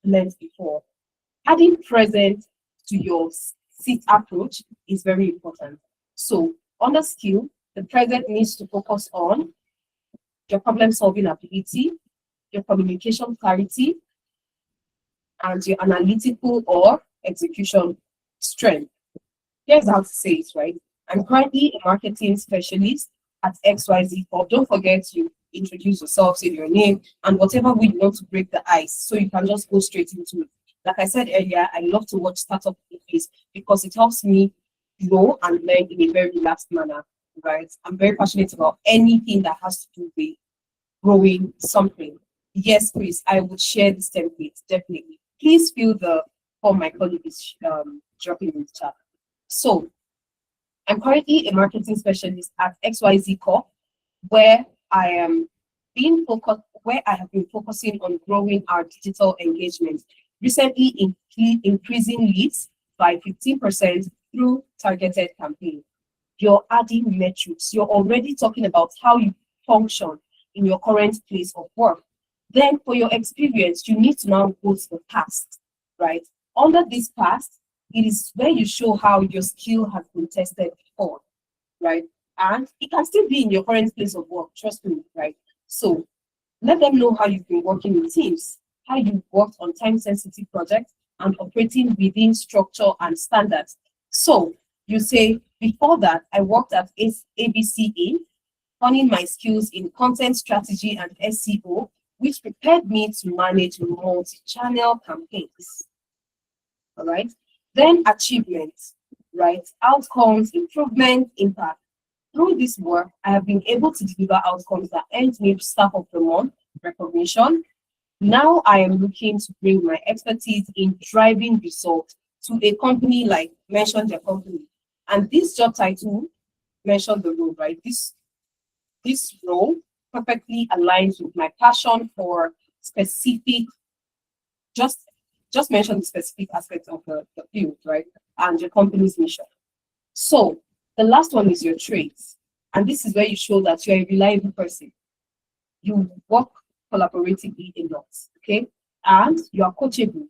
learned before. Adding present to your SIT approach is very important. So under skill, the present needs to focus on your problem-solving ability, your communication clarity, and your analytical or execution strength. Here's how to say it, right? I'm currently a marketing specialist at XYZ Corp. Don't forget to introduce yourself, say your name, and whatever way you want to break the ice, so you can just go straight into it. Like I said earlier, I love to watch startup movies because it helps me grow and learn in a very relaxed manner, right? I'm very passionate about anything that has to do with growing something. Yes, Chris, I would share this template, definitely. Please fill the form my colleague is dropping in the chat. So, I'm currently a marketing specialist at XYZ Corp, where I am where I have been focusing on growing our digital engagement. Recently, increasing leads by 15% through targeted campaign. You're adding metrics. You're already talking about how you function in your current place of work. Then for your experience, you need to now go to the past, right? Under this past, it is where you show how your skill has been tested before, right? And it can still be in your current place of work, trust me, right? So let them know how you've been working in teams, how you worked on time-sensitive projects and operating within structure and standards. So you say, before that, I worked at ABC, honing my skills in content strategy and SEO, which prepared me to manage multi-channel campaigns. All right. Then achievements, right? Outcomes, improvement, impact. Through this work, I have been able to deliver outcomes that earned me Staff of the Month recognition. Now I am looking to bring my expertise in driving results to a company like mentioned your company. And this job title mentioned the role, right? This role perfectly aligns with my passion for specific, just mention the specific aspects of the field, right? And your company's mission. So the last one is your traits. And this is where you show that you're a reliable person. You work collaboratively a lot, okay? And you are coachable.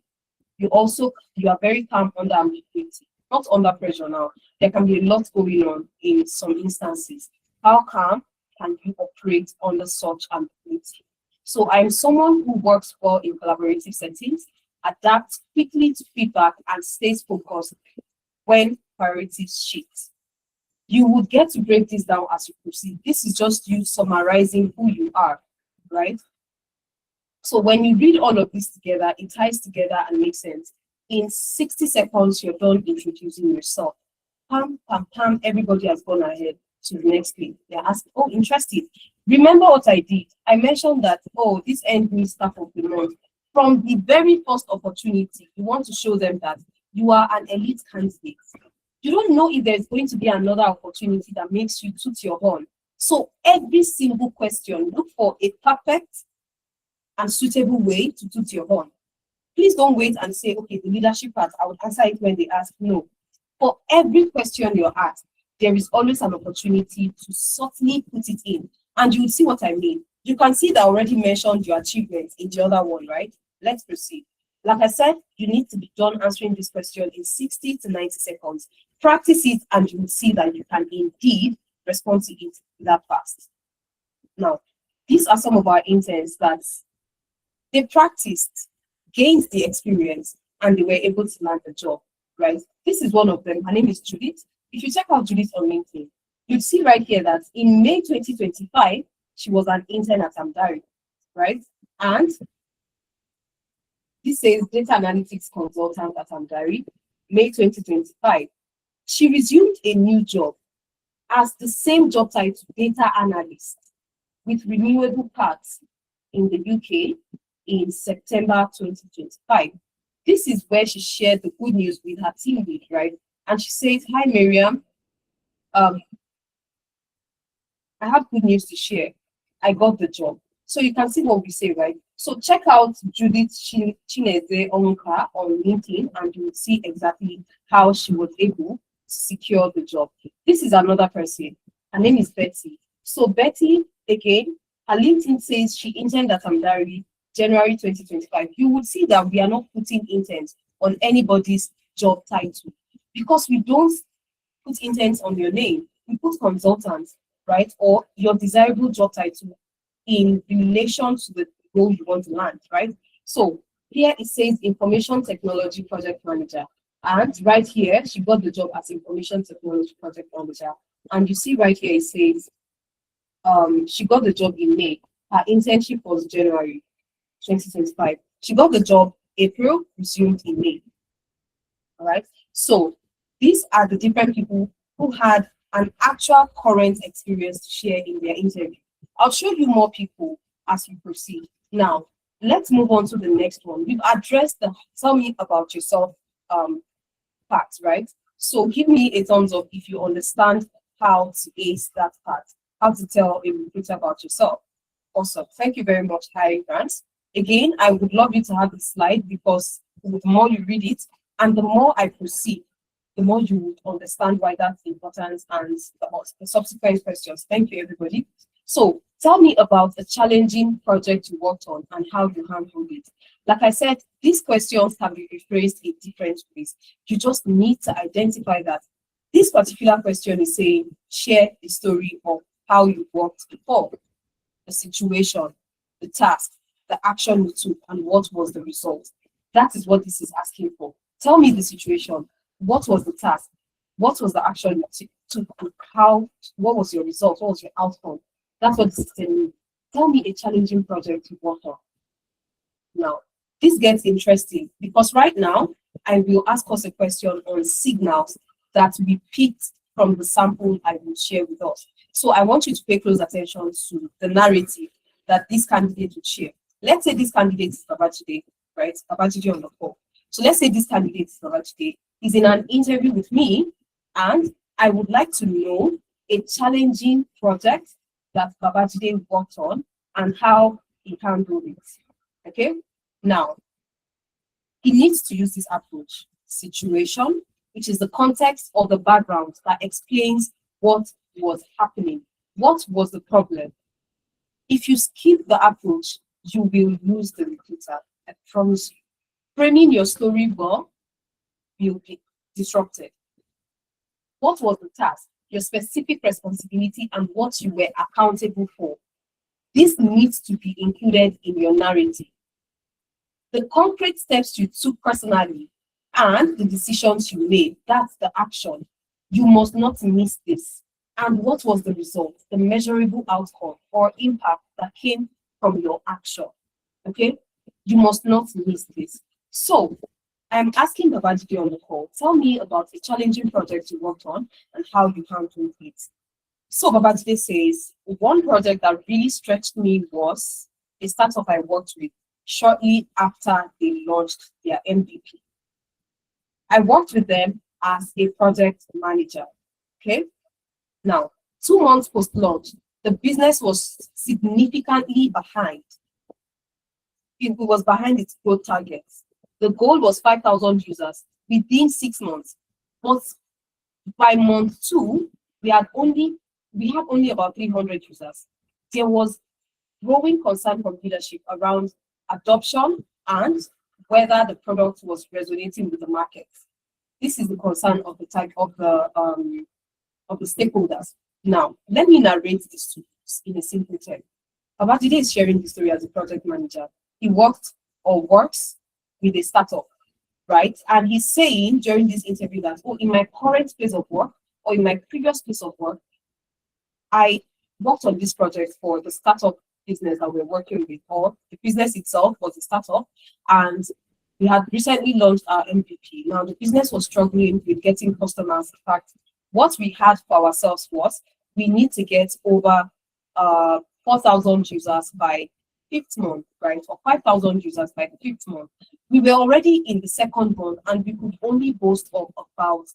You are very calm under ambiguity, not under pressure now. There can be a lot going on in some instances. How calm can you operate under such ambiguity? So I'm someone who works well in collaborative settings, adapts quickly to feedback, and stays focused when priorities shift. You would get to break this down as you proceed. This is just you summarizing who you are, right? So when you read all of this together, it ties together and makes sense. In 60 seconds, you're done introducing yourself. Pam, pam, pam, everybody has gone ahead to the next thing. They're asking, oh, interesting. Remember what I did? I mentioned that, oh, this earned me Staff of the Month. From the very first opportunity, you want to show them that you are an elite candidate. You don't know if there's going to be another opportunity that makes you toot your horn. So every single question, look for a perfect and suitable way to toot your horn. Please don't wait and say, okay, the leadership part, I will answer it when they ask. No. For every question you're asked, there is always an opportunity to subtly put it in. And you will see what I mean. You can see that I already mentioned your achievements in the other one, right? Let's proceed. Like I said, you need to be done answering this question in 60 to 90 seconds. Practice it and you will see that you can indeed respond to it that fast. Now, these are some of our interns that they practiced, gained the experience, and they were able to land the job, right? This is one of them. Her name is Judith. If you check out Judith on LinkedIn, you'd see right here that in May 2025, she was an intern at Amdari, right? And this says data analytics consultant at Amdari, May 2025. She resumed a new job as the same job title, data analyst, with renewable cards in the UK in September 2025. This is where she shared the good news with her team lead, right? And she says, hi, Miriam. I have good news to share. I got the job. So you can see what we say, right? So check out Judith Chineze Onwuka on LinkedIn and you will see exactly how she was able to secure the job. This is another person. Her name is Betty. So Betty, again, her LinkedIn says she interned at Amdari January 2025. You would see that we are not putting interns on anybody's job title because we don't put interns on your name. We put consultants, right? Or your desirable job title in relation to the role you want to land, right? So here it says information technology project manager. And right here, she got the job as information technology project manager. And you see right here, it says she got the job in May. Her internship was January 2025. She got the job April, resumed in May. All right. So these are the different people who had an actual current experience to share in their interview. I'll show you more people as we proceed. Now, let's move on to the next one. We've addressed the tell me about yourself part, right? So give me a thumbs up if you understand how to ace that part, how to tell a recruiter about yourself. Awesome. Thank you very much, Harry Grants. Again, I would love you to have this slide because the more you read it and the more I proceed, the more you would understand why that's important and the subsequent questions. Thank you, everybody. So tell me about the challenging project you worked on and how you handled it. Like I said, these questions can be rephrased in different ways. You just need to identify that this particular question is saying, share the story of how you worked before, the situation, the task, the action you took, and what was the result. That is what this is asking for. Tell me the situation. What was the task? What was the action you took? And what was your result? What was your outcome? That's what this is telling me. Tell me a challenging project you worked on. Now, this gets interesting because right now, I will ask us a question on signals that we picked from the sample I will share with us. So I want you to pay close attention to the narrative that this candidate will share. Let's say this candidate is Babajide, right? Babajide on the call. So let's say this candidate is Babajide. He's in an interview with me, and I would like to know a challenging project that Babajide worked on and how he handled it. Okay? Now, he needs to use this approach. Situation, which is the context or the background that explains what was happening. What was the problem? If you skip the approach, you will lose the recruiter. I promise you. Framing your story well will be disrupted. What was the task? Your specific responsibility and what you were accountable for. This needs to be included in your narrative. The concrete steps you took personally and the decisions you made, that's the action. You must not miss this. And what was the result, the measurable outcome or impact that came from your action? Okay? You must not miss this. So, I'm asking Babajide on the call, tell me about a challenging project you worked on and how you handled it. So Babajide says, one project that really stretched me was a startup I worked with shortly after they launched their MVP. I worked with them as a project manager. Okay. Now, 2 months post-launch, the business was significantly behind. It was behind its growth targets. The goal was 5,000 users within 6 months. But by month 2, we had only about 300 users. There was growing concern from leadership around adoption and whether the product was resonating with the market. This is the concern of the type of the stakeholders. Now, let me narrate this to you in a simple term. Babajide is sharing the story as a project manager. He worked or works with a startup, right? And he's saying during this interview that, oh, in my current place of work or in my previous place of work, I worked on this project for the startup business that we're working with, or the business itself was a startup, and we had recently launched our MVP. Now, the business was struggling with getting customers. In fact, what we had for ourselves was we need to get over 4,000 users by 5th month, right? Or 5,000 users by the 5th month. We were already in the 2nd month and we could only boast of about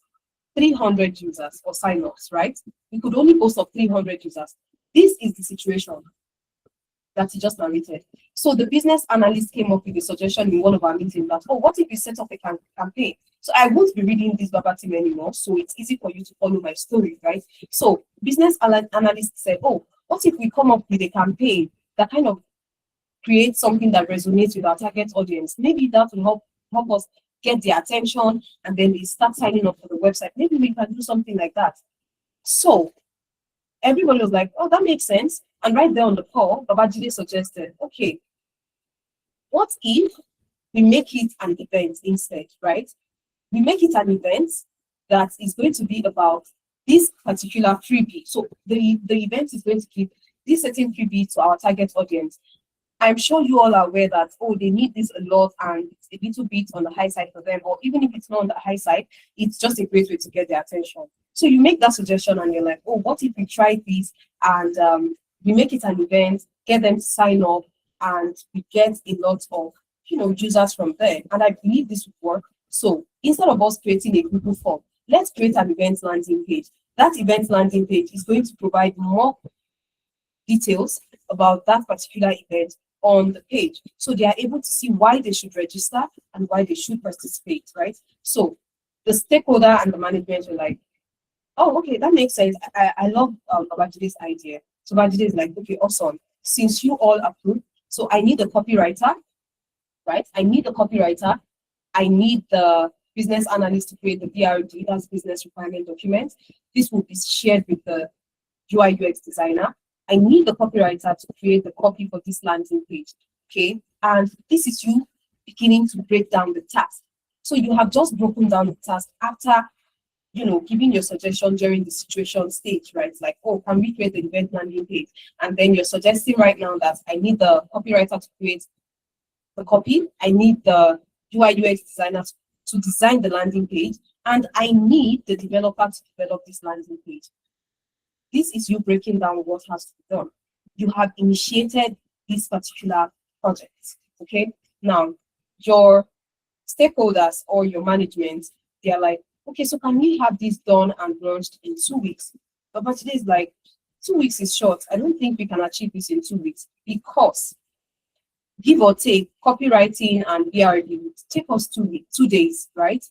300 users or sign-ups, right? We could only boast of 300 users. This is the situation that he just narrated. So the business analyst came up with a suggestion in one of our meetings that, oh, what if we set up a campaign? So I won't be reading this verbatim anymore, so it's easy for you to follow my story, right? So business analyst said, oh, what if we come up with a campaign that kind of creates something that resonates with our target audience? Maybe that will help us get their attention, and then they start signing up for the website. Maybe we can do something like that. So everybody was like, oh, that makes sense. And right there on the call, Babajide suggested, okay, what if we make it an event instead, right? We make it an event that is going to be about this particular freebie. So the event is going to give this certain freebie to our target audience. I'm sure you all are aware that, oh, they need this a lot and it's a little bit on the high side for them, or even if it's not on the high side, it's just a great way to get their attention. So you make that suggestion and you're like, oh, what if we try this and we make it an event, get them to sign up, and we get a lot of users from there. And I believe this would work. So instead of us creating a Google form, let's create an event landing page. That event landing page is going to provide more details about that particular event on the page, so they are able to see why they should register and why they should participate, right? So the stakeholder and the management were like, oh, okay, that makes sense. I love Babajide's idea. So Babajide is like, okay, awesome. Since you all approve, so I need a copywriter, right? I need a copywriter. I need the business analyst to create the BRD, that's business requirement document. This will be shared with the UI UX designer. I need the copywriter to create the copy for this landing page, okay? And this is you beginning to break down the task. So you have just broken down the task after, giving your suggestion during the situation stage, right? It's like, oh, can we create the event landing page? And then you're suggesting right now that I need the copywriter to create the copy. I need the UI UX designer to design the landing page. And I need the developer to develop this landing page. This is you breaking down what has to be done. You have initiated this particular project, okay? Now, your stakeholders or your management, they're like, okay, so can we have this done and launched in 2 weeks? But today is like, 2 weeks is short. I don't think we can achieve this in 2 weeks because, give or take, copywriting and BRD would take us 2 days, right?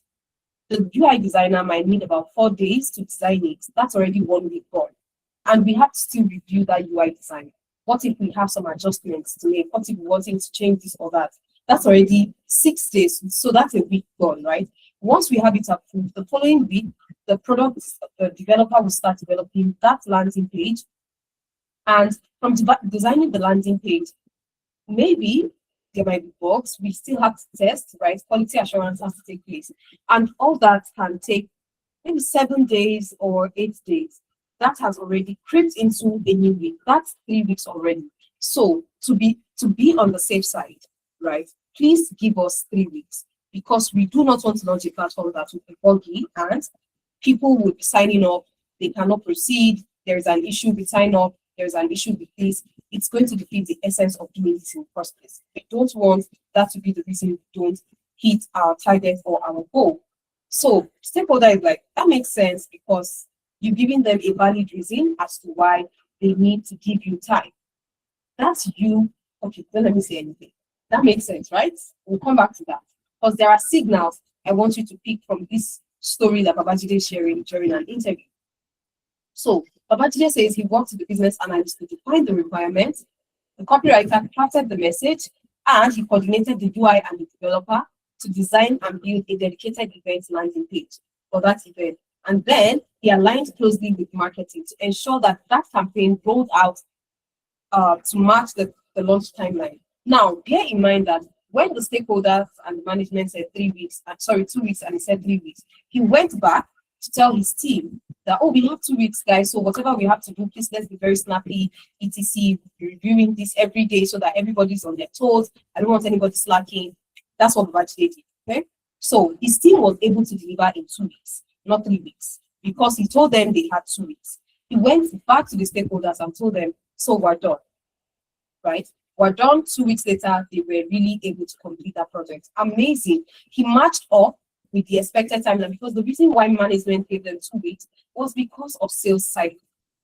The UI designer might need about 4 days to design it. That's already 1 week gone. And we have to still review that UI design. What if we have some adjustments to make? What if we want to change this or that? That's already 6 days. So that's a week gone, right? Once we have it approved, the following week, the developer will start developing that landing page. And from designing the landing page, maybe there might be bugs. We still have to test, right? Quality assurance has to take place. And all that can take maybe 7 days or 8 days. That has already crept into a new week. That's 3 weeks already. So to be on the safe side, right? Please give us 3 weeks because we do not want to launch a platform that will be buggy and people will be signing up. They cannot proceed. There is an issue with sign up. There's an issue with this. It's going to defeat the essence of doing this in the first place. We don't want that to be the reason we don't hit our target or our goal. So stakeholder is like, that makes sense because you're giving them a valid reason as to why they need to give you time. That's you. Okay, don't let me say anything. That makes sense, right? We'll come back to that. Because there are signals I want you to pick from this story that Babajide is sharing during an interview. So Babajide says he worked with the business analyst to define the requirements. The copywriter crafted the message, and he coordinated the UI and the developer to design and build a dedicated event landing page for that event. And then he aligned closely with marketing to ensure that that campaign rolled out to match the launch timeline. Now, bear in mind that when the stakeholders and the management said 3 weeks, 2 weeks, and he said 3 weeks, he went back to tell his team that, oh, we have 2 weeks, guys. So whatever we have to do, please let's be very snappy, etc. Reviewing this every day so that everybody's on their toes. I don't want anybody slacking. That's what the did. Okay. So his team was able to deliver in 2 weeks, not 3 weeks, because he told them they had 2 weeks. He went back to the stakeholders and told them, so we're done. Right? We're done. 2 weeks later, they were really able to complete that project. Amazing. He matched up with the expected timeline because the reason why management gave them 2 weeks was because of sales cycle,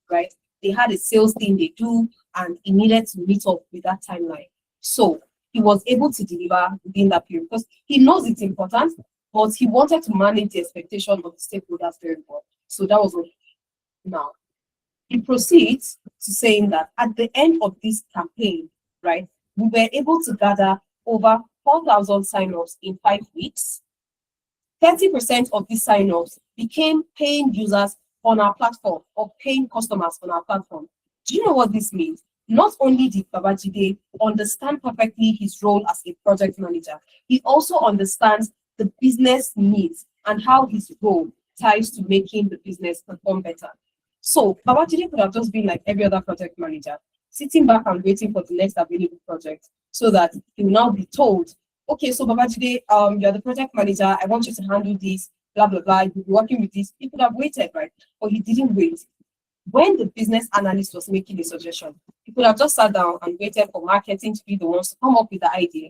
right? They had a sales thing they do, and he needed to meet up with that timeline. So he was able to deliver within that period because he knows it's important, but he wanted to manage the expectation of the stakeholders very well. So that was what he did. Now, he proceeds to saying that at the end of this campaign, right, we were able to gather over 4,000 sign-ups in 5 weeks. 30% of these sign-ups became paying users on our platform or paying customers on our platform. Do you know what this means? Not only did Babajide understand perfectly his role as a project manager, he also understands the business needs and how his role ties to making the business perform better. So Babajide could have just been like every other project manager, sitting back and waiting for the next available project so that he will now be told, okay, so Babajide, you're the project manager. I want you to handle this, blah, blah, blah. You'll be working with this. He could have waited, right? But he didn't wait. When the business analyst was making a suggestion, he could have just sat down and waited for marketing to be the ones to come up with the idea.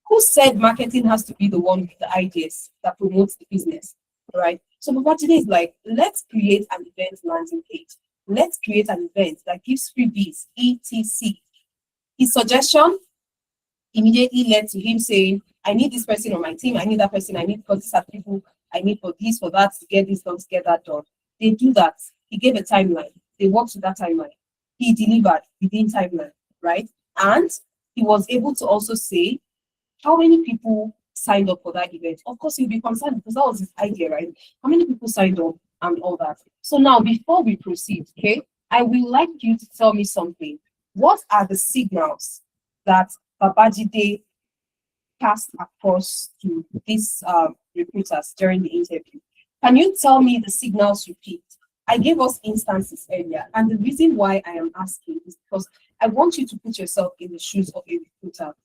Who said marketing has to be the one with the ideas that promotes the business, right? So Babajide is like, let's create an event landing page. Let's create an event that gives freebies, etc. His suggestion immediately led to him saying, I need this person on my team, I need that person, I need because these are people, I need for this, for that, to get this done, to get that done. They do that. He gave a timeline. They worked with that timeline. He delivered within timeline, right? And he was able to also say how many people signed up for that event. Of course, he'll be concerned because that was his idea, right? How many people signed up and all that. So now, before we proceed, okay, I would like you to tell me something. What are the signals that Babajide passed across to these recruiters during the interview? Can you tell me the signals you picked? I gave us instances earlier, and the reason why I am asking is because I want you to put yourself in the shoes of a recruiter.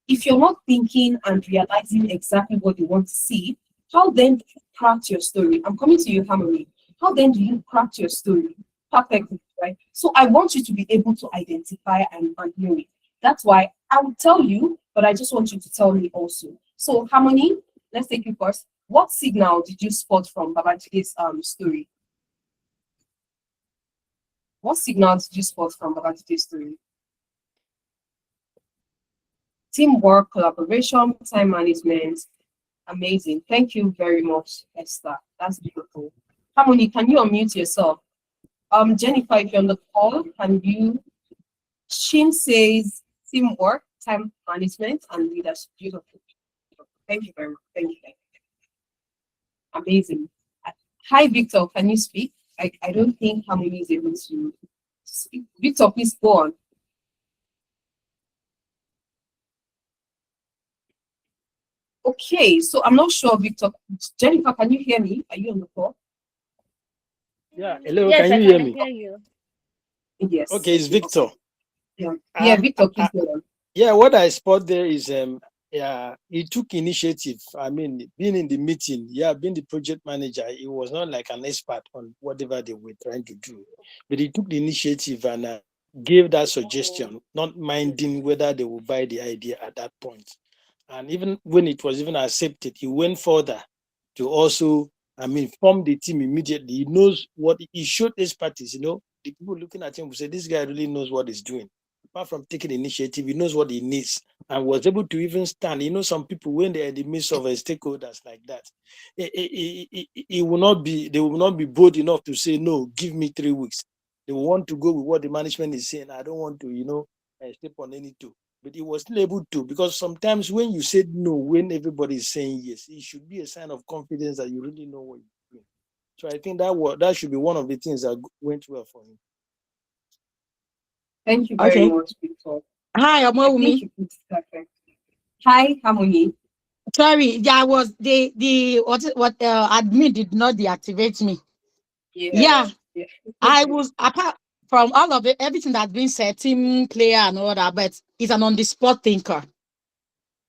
If you're not thinking and realizing exactly what you want to see, how then do you craft your story? I'm coming to you, Harmony. How then do you craft your story perfectly, right? So I want you to be able to identify and know it. That's why I will tell you, but I just want you to tell me also. So Harmony, let's take you first. What signal did you spot from Babajide's story? What signals did you spot from Babajide's story? Teamwork, collaboration, time management. Amazing. Thank you very much, Esther. That's beautiful. Harmony, can you unmute yourself? Jennifer, if you're on the call, can you? Shin says teamwork, time management, and leadership. Beautiful. Thank you very much. Thank you. Amazing. Hi, Victor. Can you speak? I don't think Harmony is able to speak. Victor, please go on. Okay, so I'm not sure, Victor. Jennifer, can you hear me? Are you on the call? Yeah, hello, yes, can you hear me? Hear you. Yes. Okay, it's Victor. Yeah, Victor, please go on. Yeah, what I spot there is yeah, he took initiative. I mean, being in the meeting, yeah, being the project manager, he was not like an expert on whatever they were trying to do, but he took the initiative and gave that suggestion, not minding whether they would buy the idea at that point. And even when it was even accepted, he went further to also, form the team immediately. He knows what he showed these parties, the people looking at him will say, this guy really knows what he's doing. Apart from taking initiative, he knows what he needs and was able to even stand. Some people, when they're in the midst of stakeholders like that, they will not be bold enough to say, no, give me 3 weeks. They will want to go with what the management is saying. I don't want to, step on any toe. But he was still able to, because sometimes when you said no, when everybody is saying yes, it should be a sign of confidence that you really know what you're doing. So I think that should be one of the things that went well for him. Thank you very much, Victor. Hi, Omowunmi. Perfect. Hi, Harmony. Sorry, there was the admin did not deactivate me. Yeah. I was, apart from all of it, everything that's been said, team player and all that, but he's an on-the-spot thinker.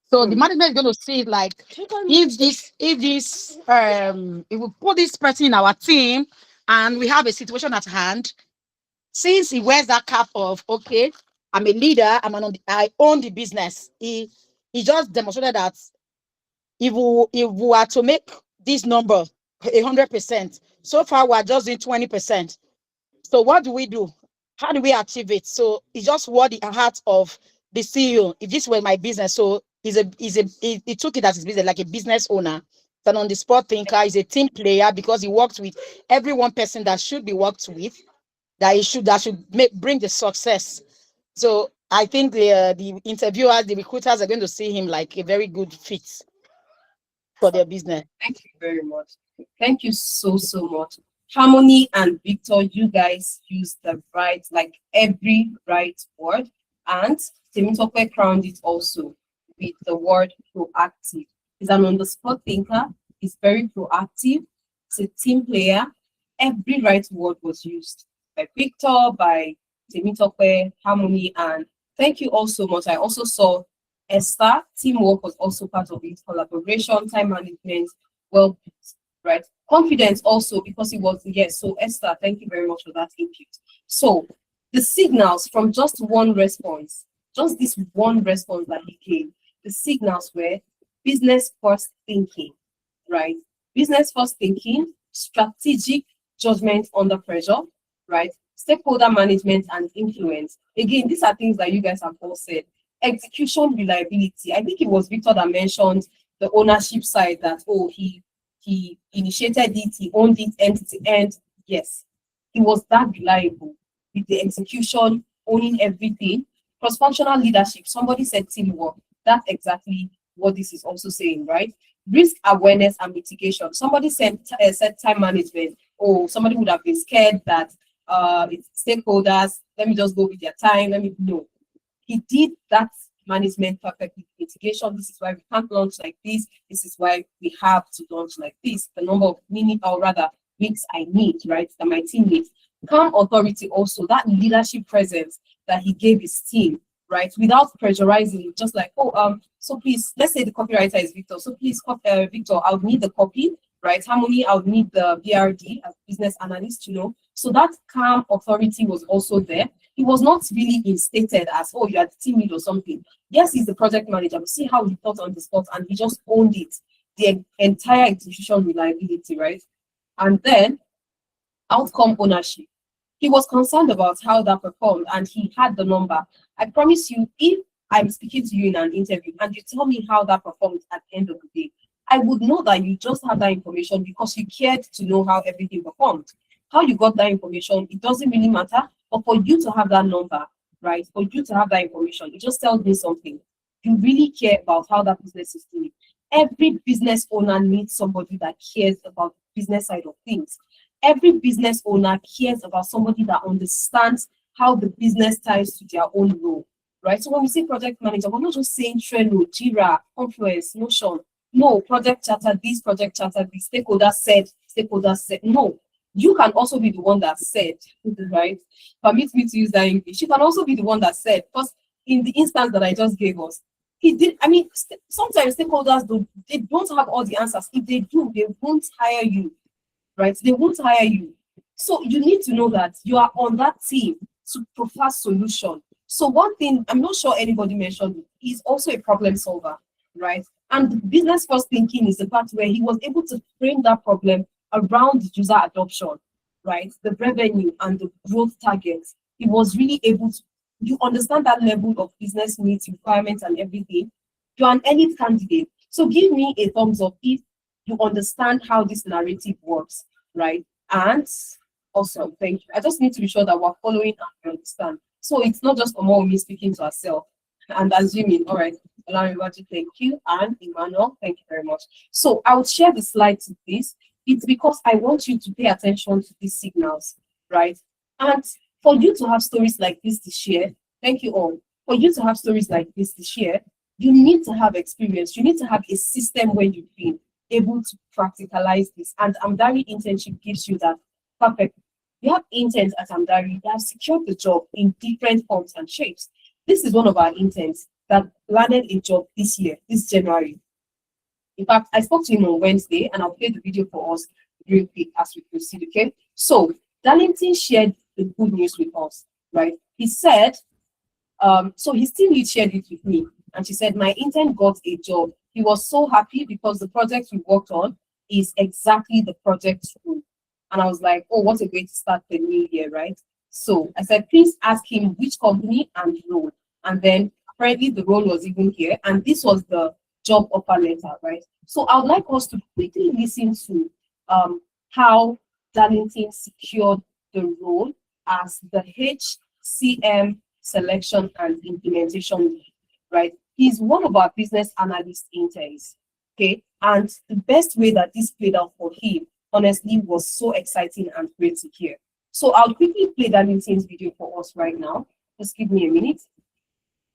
So the management is going to see it like, if we put this person in our team and we have a situation at hand, since he wears that cap of, okay, I'm a leader, I own the business. He just demonstrated that if we are to make this number 100%, so far we're just doing 20%. So what do? How do we achieve it? So it's just what the heart of the CEO. If this were my business, so he took it as his business, like a business owner. He's an on-the-spot thinker. He's a team player because he works with every one person that should be worked with, that should bring the success. So I think the interviewers, the recruiters are going to see him like a very good fit for their business. Thank you very much. Thank you so much. Harmony and Victor, you guys use the right, like every right word, and Temitope crowned it also with the word proactive. He's an on-the-spot thinker. He's very proactive. He's a team player. Every right word was used by Victor, by Temitope, Harmony, and thank you all so much. I also saw Esther. Teamwork was also part of it. Collaboration, time management, well, right? Confidence also, because it was, yes. So Esther, thank you very much for that input. So the signals from just one response, just this one response that he gave, the signals were business first thinking, right? Business first thinking, strategic judgment under pressure, right? Stakeholder management and influence. Again, these are things that you guys have all said. Execution reliability. I think it was Victor that mentioned the ownership side, that, oh, he initiated it, he owned it end to end. Yes, he was that reliable with the execution, owning everything. Cross-functional leadership. Somebody said teamwork. That's exactly what this is also saying, right? Risk awareness and mitigation. Somebody said time management. Oh, somebody would have been scared that it's stakeholders, let me just go with their time. No. He did that management perfectly. Mitigation, this is why we can't launch like this. This is why we have to launch like this. The number of weeks I need, right? That my team needs. Calm authority also, that leadership presence that he gave his team, right? Without pressurizing, just like, so please, let's say the copywriter is Victor. So please, Victor, I would need the copy, right? Harmony, I would need the BRD as business analyst, So that calm authority was also there. He was not really instated as, oh, you are the team lead or something. Yes, he's the project manager. We see how he thought on the spot and he just owned it. The entire execution reliability, right? And then outcome ownership. He was concerned about how that performed and he had the number. I promise you, if I'm speaking to you in an interview and you tell me how that performed at the end of the day, I would know that you just have that information because you cared to know how everything performed. How you got that information, it doesn't really matter. But for you to have that number, right? For you to have that information, it just tells me something. You really care about how that business is doing. Every business owner needs somebody that cares about the business side of things. Every business owner cares about somebody that understands how the business ties to their own role, right? So when we say project manager, we're not just saying Trello, Jira, Confluence, Notion. No, project charter, this, stakeholder said. No, you can also be the one that said, right? Permit me to use that English. You can also be the one that said, because in the instance that I just gave us, he did. I mean, sometimes stakeholders don't have all the answers. If they do, they won't hire you, right? They won't hire you. So you need to know that you are on that team to provide solution. So one thing, I'm not sure anybody mentioned, he's also a problem solver. right? And the business first thinking is the part where he was able to frame that problem around the user adoption, right? The revenue and the growth targets. He was really able to, you understand that level of business needs, requirements, and everything. You're an elite candidate. So give me a thumbs up if you understand how this narrative works, right? And awesome, thank you. I just need to be sure that we're following and we understand. So it's not just Omowunmi speaking to herself and assuming, all right, Olariwaju, thank you, and Emmanuel, thank you very much. So I will share the slides with this. It's because I want you to pay attention to these signals, right? And for you to have stories like this to share, thank you all. For you to have stories like this to share, you need to have experience. You need to have a system where you've been able to practicalize this. And Amdari internship gives you that. Perfect. You have interns at Amdari that have secured the job in different forms and shapes. This is one of our interns that landed a job this year, this January. In fact, I spoke to him on Wednesday, and I'll play the video for us real quick as we proceed, okay? So, Darlington shared the good news with us, right? He said, so his team lead shared it with me, and she said, my intern got a job. He was so happy because the project we worked on is exactly the project room. And I was like, oh, what a way to start the new year, right? So I said, please ask him which company and role. And then apparently the role was even here, and this was the job offer letter, right? So I would like us to quickly listen to how Darlington secured the role as the HCM selection and implementation lead, right? He's one of our business analyst interns, okay? And the best way that this played out for him, honestly, was so exciting and great to hear. So I'll quickly play Darlington's video for us right now. Just give me a minute.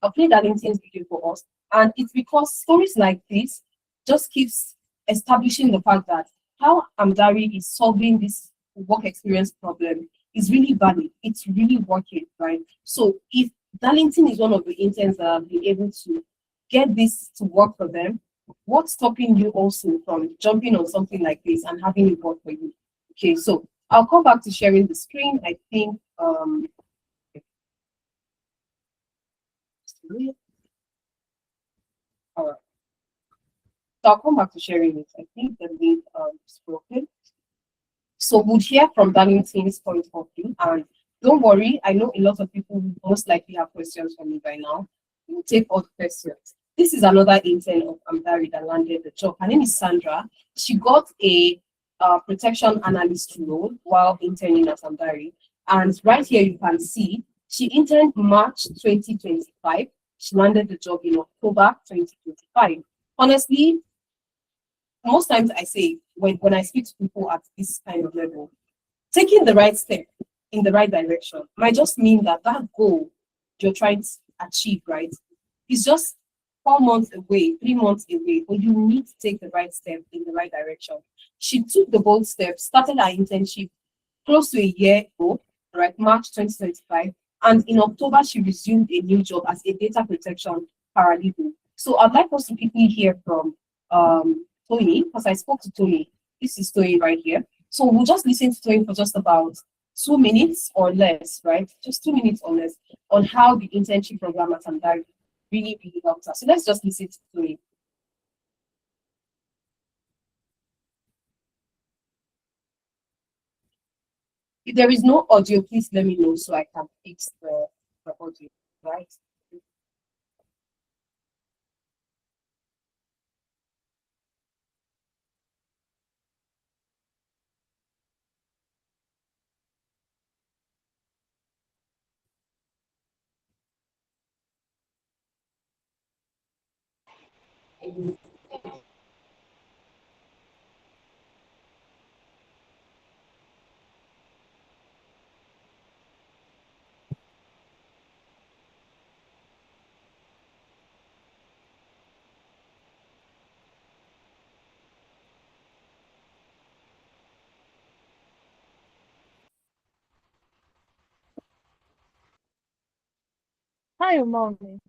I'll play Darlington's video for us. And it's because stories like this just keeps establishing the fact that how Amdari is solving this work experience problem is really valid. It's really working, right? So if Darlington is one of the interns that have been able to get this to work for them, what's stopping you also from jumping on something like this and having it work for you? Okay, so I'll come back to sharing the screen. I think all right. So I'll come back to sharing it. I think the link is broken. So we'll hear from Darlington's point of view. And don't worry, I know a lot of people who most likely have questions for me by now. We'll take all the questions. This is another intern of Amdari that landed the job. Her name is Sandra. She got a protection analyst role while interning at Amdari. And right here you can see she interned March 2025. She landed the job in October 2025. Honestly, most times I say when I speak to people at this kind of level, taking the right step in the right direction might just mean that that goal you're trying to achieve, right, is just 4 months away, 3 months away, but you need to take the right step in the right direction. She took the bold step, started her internship close to a year ago, right, March 2025, and in October she resumed a new job as a data protection paralegal. So I'd like us to quickly hear from Tony, because I spoke to Tony. This is Tony right here. So we'll just listen to Tony for just about 2 minutes or less, right? Just 2 minutes or less on how the internship program at Amdari really, really helped us. So let's just listen to Tony. If there is no audio, please let me know so I can fix the audio, right? Hi, Omowunmi.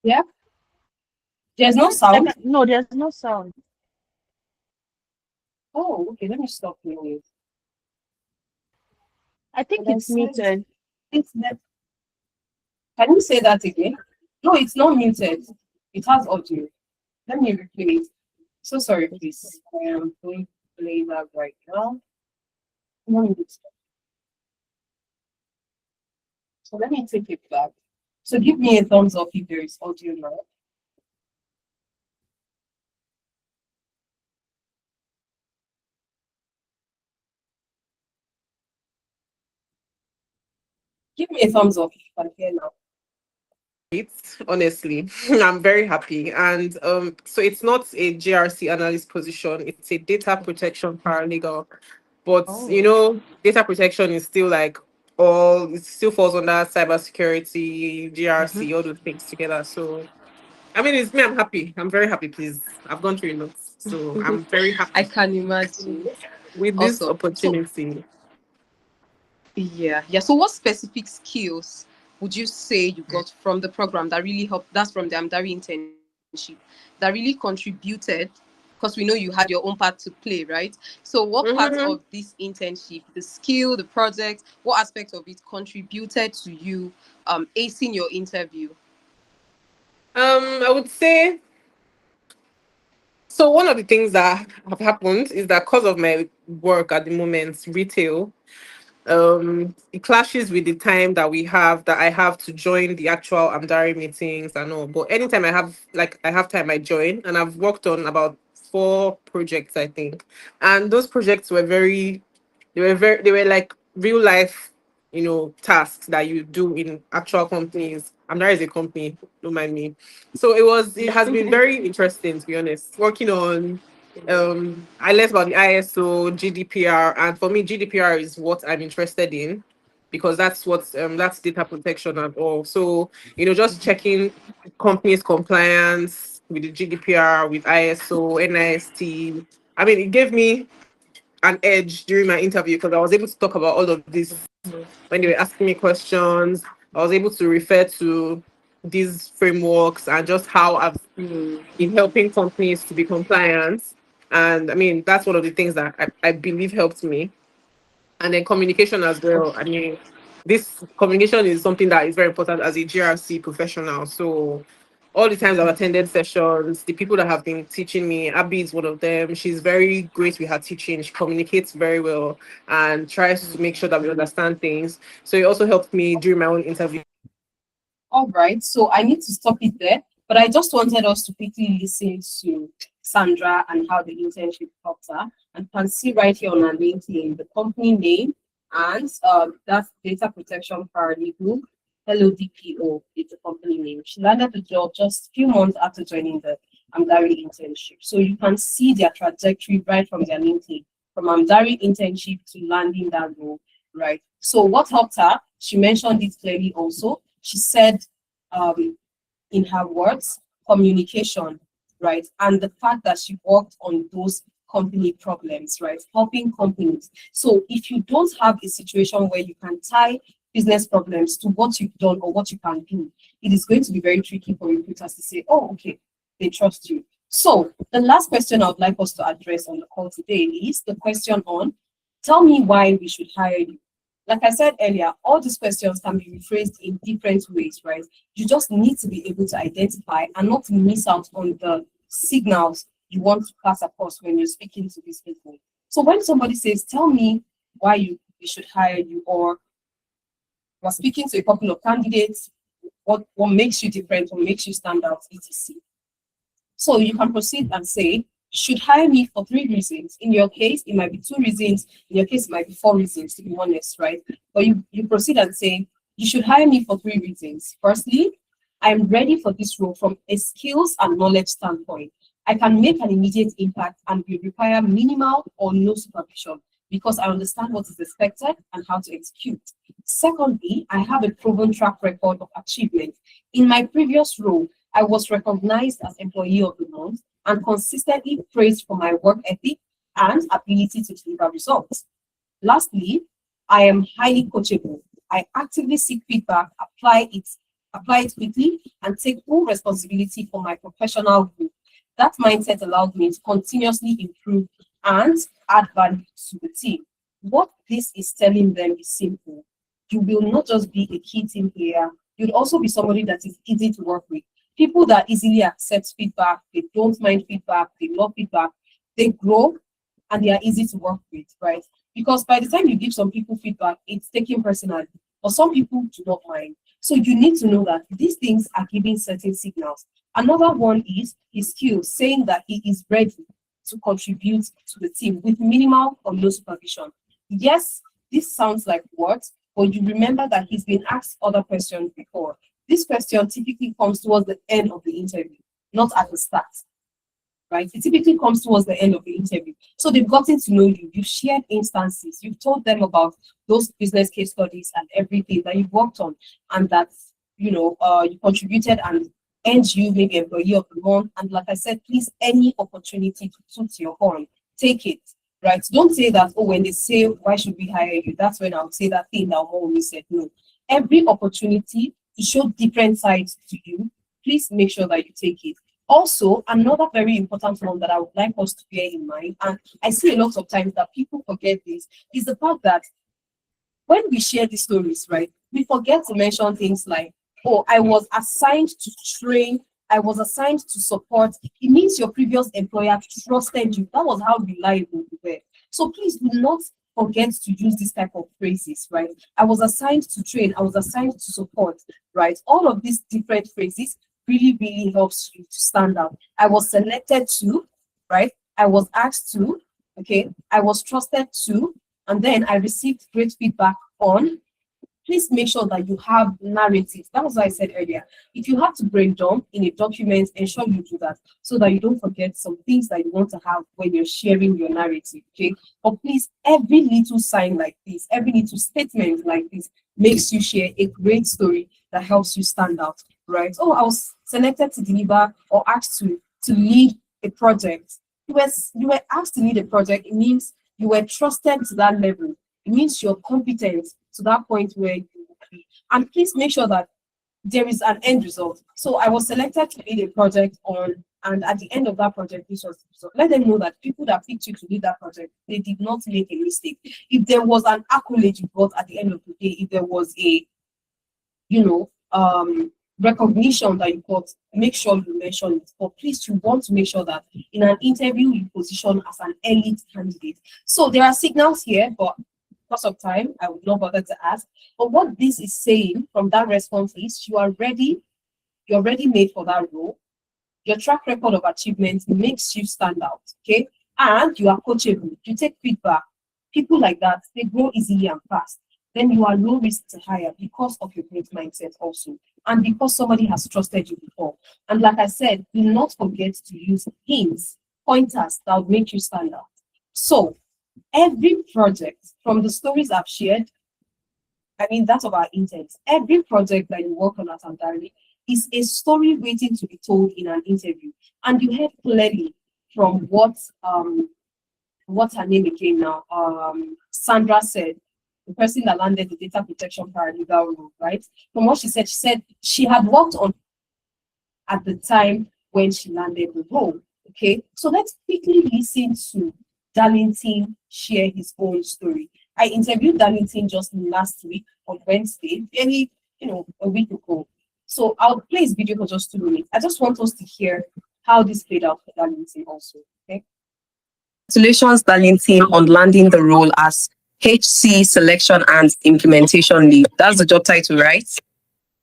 Yeah, there's no sound. No, there's no sound. Oh, okay, let me stop doing it. I think But I it's said muted. it's that. Can you say that again? No, it's not muted. It has audio. Let me replay it. So sorry, please. I am going to play that right now. Let me So let me take it back. So give me a thumbs up if there is audio now. Give me a thumbs up if you can hear now. Honestly, I'm very happy. And so it's not a GRC analyst position, it's a data protection paralegal. But you Oh. know, data protection is still like all it still falls under cybersecurity, GRC, all those things together. So I mean it's me, I'm happy. I'm very happy, please. I've gone through a lot. So I'm very I happy can imagine. with this Awesome. So opportunity. yeah. So what specific skills would you say you got from the program that really helped? That's from the Amdari internship that really contributed, because we know you had your own part to play, right? So what part Mhm. of this internship, the skill, the project, what aspect of it contributed to you acing your interview? I would say so. One of the things that have happened is that because of my work at the moment, retail, it clashes with the time that I have to join the actual Amdari meetings and all. But anytime I have time, I join, and I've worked on about 4 projects, I think. And those projects were they were like real life, tasks that you do in actual companies. Amdari is a company, don't mind me. So it has been very interesting, to be honest, working on I learned about the ISO, GDPR, and for me, GDPR is what I'm interested in because that's data protection and all. So, just checking companies' compliance with the GDPR, with ISO, NIST. I mean, it gave me an edge during my interview because I was able to talk about all of this when they were asking me questions. I was able to refer to these frameworks and just how I've in helping companies to be compliant. And I mean, that's one of the things that I believe helped me. And then communication as well. I mean, this communication is something that is very important as a GRC professional. So all the times I've attended sessions, the people that have been teaching me, Abby is one of them. She's very great with her teaching. She communicates very well and tries to make sure that we understand things. So it also helped me during my own interview. All right, so I need to stop it there, but I just wanted us to quickly listen to Sandra and how the internship helped her. And you can see right here on our LinkedIn the company name and that's data protection paralegal. LODPO is the company name. She landed the job just a few months after joining the Amdari internship. So you can see their trajectory right from their LinkedIn, from Amdari internship to landing that role, right? So what helped her? She mentioned it clearly also. She said, in her words, communication, right? And the fact that she worked on those company problems, right? Helping companies. So if you don't have a situation where you can tie business problems to what you've done or what you can do, it is going to be very tricky for recruiters to say, oh, okay, they trust you. So the last question I would like us to address on the call today is the question on, tell me why we should hire you. Like I said earlier, all these questions can be rephrased in different ways, right? You just need to be able to identify and not to miss out on the signals you want to pass across when you're speaking to these people. So when somebody says, tell me why we should hire you, or we're speaking to a couple of candidates, what makes you different, what makes you stand out, etc. So you can proceed and say, you should hire me for 3 reasons. In your case, it might be 2 reasons. In your case, it might be 4 reasons, to be honest, right? But you proceed and say, you should hire me for 3 reasons. Firstly, I'm ready for this role from a skills and knowledge standpoint. I can make an immediate impact and will require minimal or no supervision because I understand what is expected and how to execute. Secondly, I have a proven track record of achievement. In my previous role, I was recognized as Employee of the Month and consistently praised for my work ethic and ability to deliver results. Lastly, I am highly coachable. I actively seek feedback, apply it quickly, and take full responsibility for my professional growth. That mindset allowed me to continuously improve and add value to the team. What this is telling them is simple. You will not just be a key team player, You'd also be somebody that is easy to work with. People that easily accept feedback, they don't mind feedback, they love feedback, they grow, and they are easy to work with, right? Because by the time you give some people feedback, it's taken personally. But some people do not mind. So you need to know that these things are giving certain signals. Another one is his skills, saying that he is ready to contribute to the team with minimal or no supervision. Yes, this sounds like what, but you remember that he's been asked other questions before. This question typically comes towards the end of the interview, not at the start, right? It typically comes towards the end of the interview. So they've gotten to know you. You've shared instances. You've told them about those business case studies and everything that you've worked on, and that, you contributed and earned you maybe employee of the month. And like I said, please, any opportunity to toot your horn, take it, right? Don't say that, oh, when they say, why should we hire you? That's when I'll say that thing that Omowunmi said. No. Every opportunity to show different sides to you, please make sure that you take it. Also, another very important one that I would like us to bear in mind, and I see a lot of times that people forget this, is the fact that when we share these stories, right, we forget to mention things like, oh, I was assigned to train, I was assigned to support. It means your previous employer trusted you. That was how reliable you were. So please do not forget to use this type of phrases, right? I was assigned to train, I was assigned to support, right? All of these different phrases really, really helps you to stand out. I was selected to, right? I was asked to, okay? I was trusted to, and then I received great feedback on. Please make sure that you have narratives. That was what I said earlier. If you have to break down in a document, ensure you do that so that you don't forget some things that you want to have when you're sharing your narrative, okay? But please, every little sign like this, every little statement like this makes you share a great story that helps you stand out, right? Oh, I was selected to deliver or asked to lead a project. You were asked to lead a project. It means you were trusted to that level. It means you're competent to that point where you will be. And please make sure that there is an end result. So I was selected to lead a project on, and at the end of that project, this was the result. Let them know that people that picked you to lead that project, they did not make a mistake. If there was an accolade you got at the end of the day, if there was a, recognition that you got, make sure you mention it. But please, you want to make sure that in an interview, you position as an elite candidate. So there are signals here, but because of time, I would not bother to ask. But what this is saying from that response is you are ready, you're ready made for that role. Your track record of achievement makes you stand out, okay? And you are coachable. You take feedback. People like that, they grow easily and fast. Then you are low risk to hire because of your growth mindset also. And because somebody has trusted you before. And like I said, do not forget to use hints, pointers that will make you stand out. So every project from the stories I've shared, that's of our intent. Every project that you work on at Amdari is a story waiting to be told in an interview. And you heard clearly from what's her name again now? Sandra said, the person that landed the data protection paralegal role, right? From what she said she had worked on at the time when she landed the role. Okay, so let's quickly listen to Darlington share his own story. I interviewed Darlington just last week on Wednesday, a week ago. So I'll play his video for just 2 minutes. I just want us to hear how this played out for Darlington also. Okay. Congratulations, Darlington, on landing the role as HC Selection and Implementation Lead. That's the job title, right?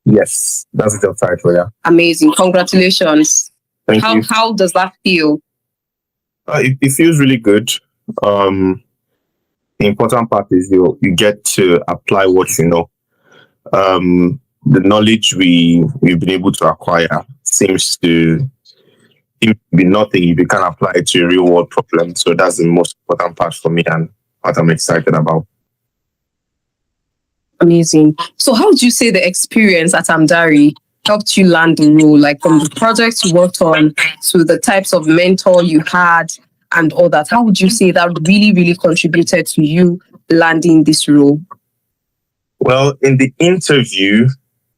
Yes, that's the job title, yeah. Amazing. Congratulations. Thank you. How does that feel? It feels really good. The important part is you get to apply what you know. The knowledge we've been able to acquire seems to be nothing if you can apply it to a real world problem. So that's the most important part for me and what I'm excited about. Amazing. So how would you say the experience at Amdari helped you land the role, like from the projects you worked on to the types of mentor you had and all that? How would you say that really, really contributed to you landing this role? Well, in the interview,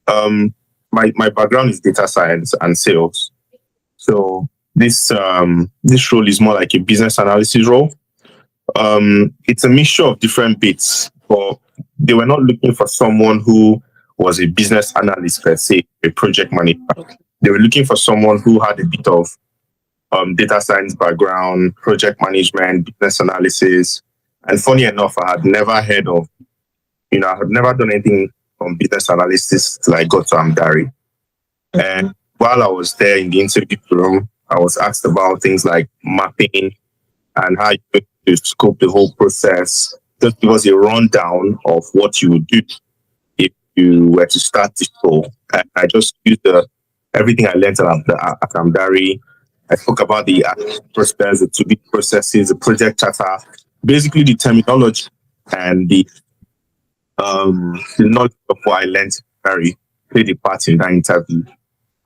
my background is data science and sales. So this role is more like a business analysis role. It's a mixture of different bits, but they were not looking for someone who was a business analyst per se, a project manager. They were looking for someone who had a bit of data science background, project management, business analysis. And funny enough, I had never heard of, I had never done anything from business analysis till I got to Amdari. And while I was there in the interview room, I was asked about things like mapping and how you scope the whole process. Just give us a rundown of what you would do if you were to start this role. I just used everything I learned at Amdari. I spoke about the process, the to-be processes, the project charter, basically the terminology and the knowledge of what I learned very played a part in that interview.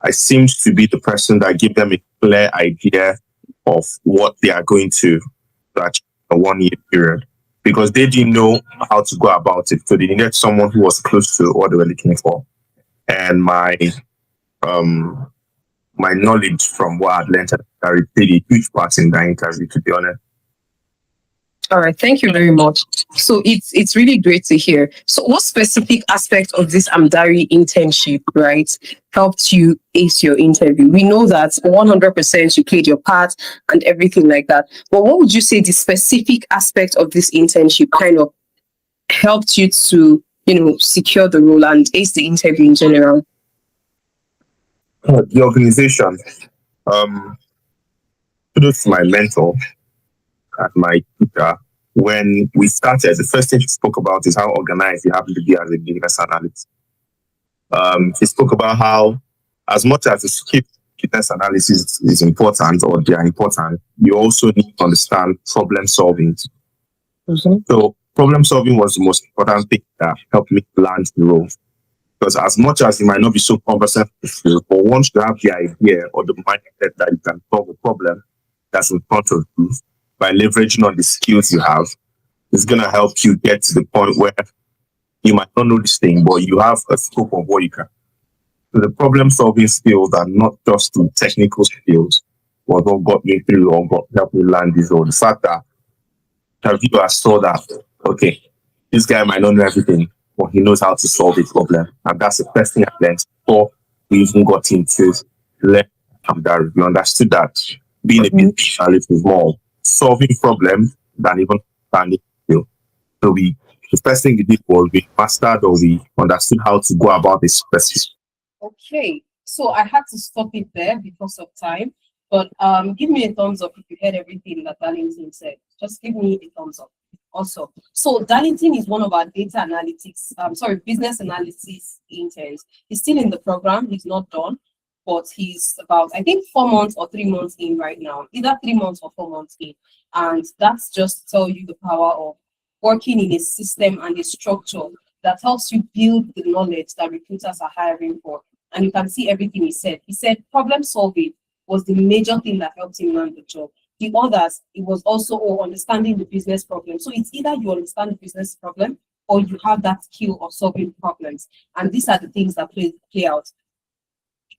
I seemed to be the person that gave them a clear idea of what they are going to achieve in a 1 year period, because they didn't know how to go about it. So they needed someone who was close to what they were looking for. And my knowledge from what I'd learned at Amdari played a huge part in that interview, to be honest. All right, thank you very much. So it's really great to hear. So what specific aspect of this Amdari internship, right, helped you ace your interview? We know that 100% you played your part and everything like that. But what would you say the specific aspect of this internship kind of helped you to, secure the role and ace the interview in general? The organization. Kudos to my mentor and my tutor. When we started, the first thing he spoke about is how organized you have to be as a business analyst. He spoke about how, as much as the skill business analysis is important, or they are important, you also need to understand problem solving. Mm-hmm. So problem solving was the most important thing that helped me land the role. Because as much as you might not be so conversant, but once you have the idea or the mindset that you can solve a problem that's in front of you, by leveraging on the skills you have, it's going to help you get to the point where you might not know this thing, but you have a scope of what you can. So the problem-solving skills are not just the technical skills, but what got me through or helped me land this role. The fact that interviewer saw that, okay, this guy might not know everything, but he knows how to solve a problem. And that's the first thing I learned before we even got into learning Amdari. We understood that being a business analyst is more solving problems than even understanding skill. So the first thing we did was we mastered or we understood how to go about this specific. Okay, so I had to stop it there because of time, but give me a thumbs up if you heard everything that Darlington said. Just give me a thumbs up. Also, so Darlington is one of our data analytics, business analysis interns. He's still in the program, he's not done, but he's about, I think, 4 months or 3 months in right now, either 3 months or 4 months in. And that's just to tell you the power of working in a system and a structure that helps you build the knowledge that recruiters are hiring for. And you can see everything he said. He said problem solving was the major thing that helped him land the job. The others, it was also understanding the business problem. So it's either you understand the business problem or you have that skill of solving problems. And these are the things that play out.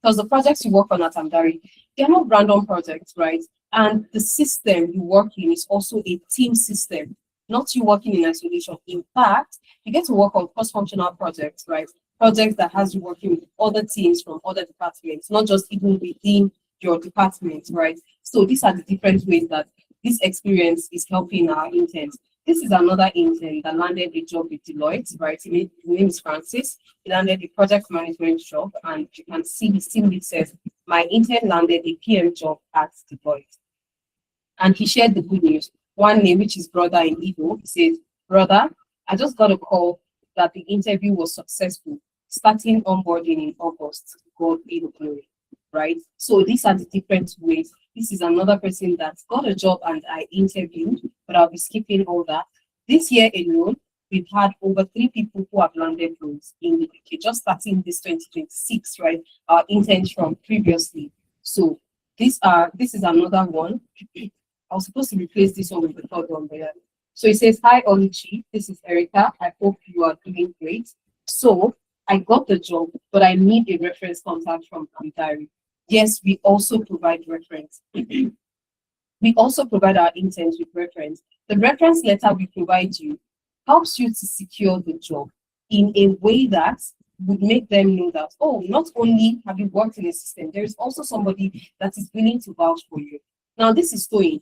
Because the projects you work on at Amdari, they're not random projects, right? And the system you work in is also a team system, not you working in isolation. In fact, you get to work on cross-functional projects, right? Projects that has you working with other teams from other departments, not just even within your department, right? So these are the different ways that this experience is helping our interns. This is another intern that landed a job with Deloitte, right? His name is Francis. He landed a project management job, and you can see his team lead says, my intern landed a PM job at Deloitte. And he shared the good news. One name, which is brother in Igbo, he says, brother, I just got a call that the interview was successful, starting onboarding in August. God be the glory, right? So these are the different ways. This is another person that got a job and I interviewed, but I'll be skipping all that. This year alone, we've had over 3 people who have landed roles in the UK, just starting this 2026, right? Our interns from previously. So this is another one. I was supposed to replace this one with the third one there. So it says, hi, Oluchi, this is Erica. I hope you are doing great. So I got the job, but I need a reference contact from Amdari. Yes, we also provide reference. We also provide our interns with reference. The reference letter we provide you helps you to secure the job in a way that would make them know that, oh, not only have you worked in a system, there is also somebody that is willing to vouch for you. Now, this is Toyin.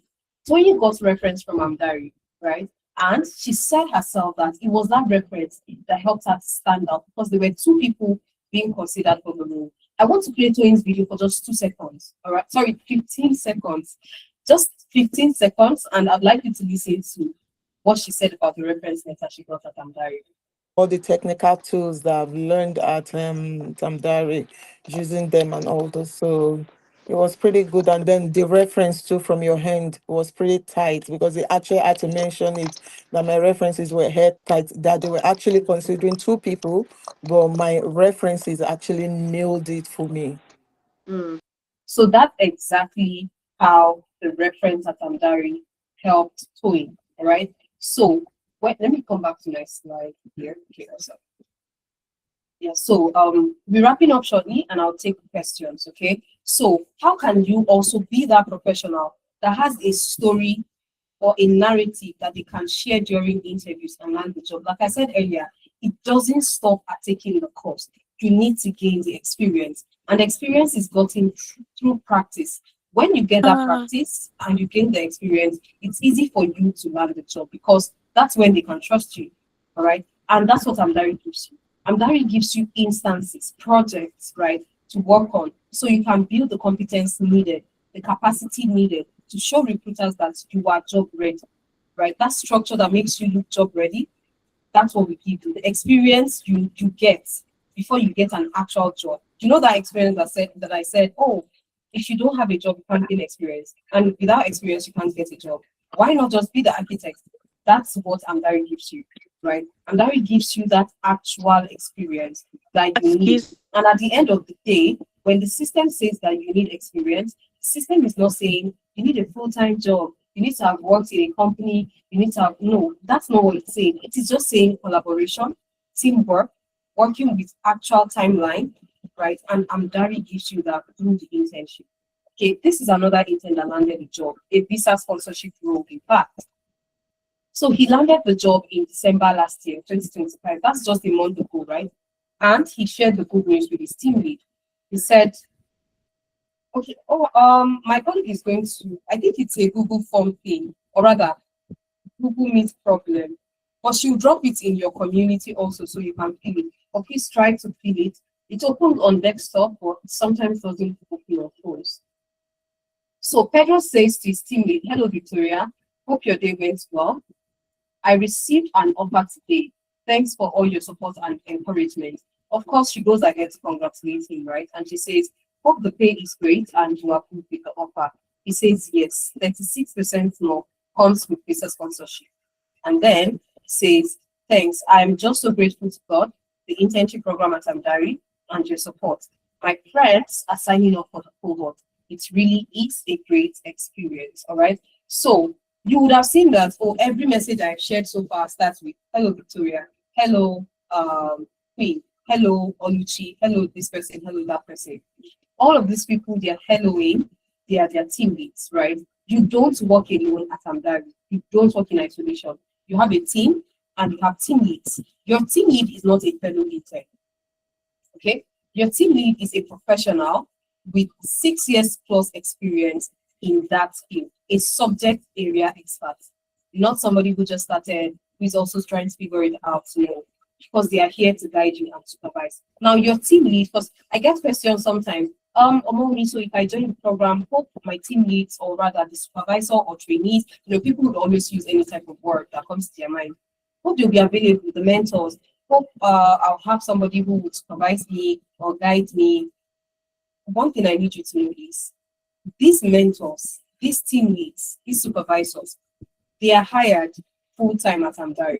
Toyin got reference from Amdari, right? And she said herself that it was that reference that helped her to stand out because there were two people being considered for the role. I want to play Toyin's video for just 2 seconds. All right, sorry, 15 seconds. Just 15 seconds, and I'd like you to listen to what she said about the reference letter she got at Amdari. All the technical tools that I've learned at Amdari, using them and all those. So it was pretty good. And then the reference too from your hand was pretty tight because they actually had to mention it that my references were head tight, that they were actually considering 2 people, but my references actually nailed it for me. So that's exactly how the reference at Amdari helped Toyin, all right? So let me come back to my slide here. Okay, yeah, so we're wrapping up shortly and I'll take questions, okay? So how can you also be that professional that has a story or a narrative that they can share during interviews and land the job? Like I said earlier, it doesn't stop at taking the course. You need to gain the experience, and experience is gotten through practice. When you get that practice and you gain the experience, it's easy for you to land the job because that's when they can trust you, all right? And that's what Amdari gives you. Amdari gives you instances, projects, right, to work on so you can build the competence needed, the capacity needed to show recruiters that you are job ready, right? That structure that makes you look job ready, that's what we give you. The experience you get before you get an actual job. You know that experience that I said, oh, if you don't have a job, you can't gain experience. And without experience, you can't get a job. Why not just be the architect? That's what Amdari gives you, right? Amdari gives you that actual experience that you need. And at the end of the day, when the system says that you need experience, the system is not saying you need a full-time job, you need to have worked in a company, you need to have, no, that's not what it's saying. It is just saying collaboration, teamwork, working with actual timeline, right? And Amdari gives you that through the internship. Okay, this is another intern that landed the job, a visa sponsorship role, in fact. So he landed the job in December last year, 2025. That's just a month ago, right? And he shared the good news with his team lead. He said, okay, my colleague is going to, I think it's a Google form thing, or rather, Google Meet problem. But she'll drop it in your community also so you can fill it. Or please try to fill it. It opens on desktop, but sometimes doesn't open on phones. So Pedro says to his team lead, hello, Victoria. Hope your day went well. I received an offer today. Thanks for all your support and encouragement. Of course, she goes ahead to congratulate him, right? And she says, hope the pay is great and you are good with the offer. He says, yes, 36% more comes with visa sponsorship. And then he says, thanks. I'm just so grateful to God, the internship program at Amdari, and your support. My friends are signing up for the cohort. It really is a great experience, all right? So you would have seen that, every message I've shared so far starts with, hello, Victoria, hello, Queen, hello, Oluchi, hello, this person, hello, that person. All of these people, they're helloing, they are their team leads, right? You don't work alone at Amdari. You don't work in isolation. You have a team and you have team leads. Your team lead is not a fellow intern, okay? Your team lead is a professional with 6 years plus experience in that field, a subject area expert, not somebody who just started, who is also trying to figure it out, because they are here to guide you and supervise. Now, your team lead, because I get questions sometimes, Omowunmi, so if I join the program, hope my team leads, or rather the supervisor or trainees, people would always use any type of word that comes to their mind. Hope they'll be available, the mentors. Hope I'll have somebody who would supervise me or guide me. One thing I need you to know is these mentors, these team leads, these supervisors, they are hired full-time at Amdari.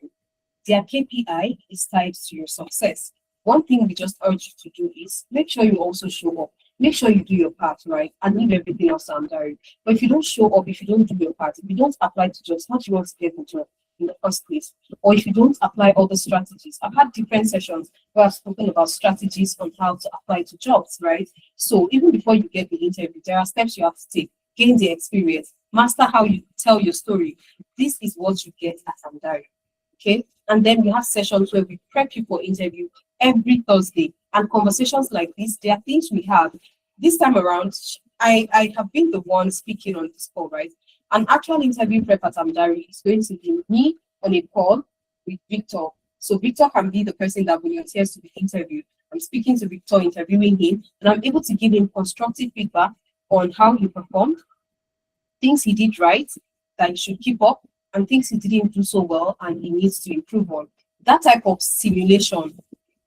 Their KPI is tied to your success. One thing we just urge you to do is make sure you also show up. Make sure you do your part, right? And leave everything else to Amdari. But if you don't show up, if you don't do your part, if you don't apply to jobs, how do you want to get the job in the first place? Or if you don't apply all the strategies. I've had different sessions where I've spoken about strategies on how to apply to jobs, right? So even before you get the interview, there are steps you have to take. Gain the experience, master how you tell your story. This is what you get at Amdari. Okay. And then we have sessions where we prep you for interview every Thursday. And conversations like this, there are things we have. This time around, I have been the one speaking on this call, right? An actual interview prep at Amdari is going to be me on a call with Victor. So Victor can be the person that volunteers to be interviewed. I'm speaking to Victor, interviewing him, and I'm able to give him constructive feedback on how he performed, things he did right that he should keep up, and things he didn't do so well and he needs to improve on. That type of simulation,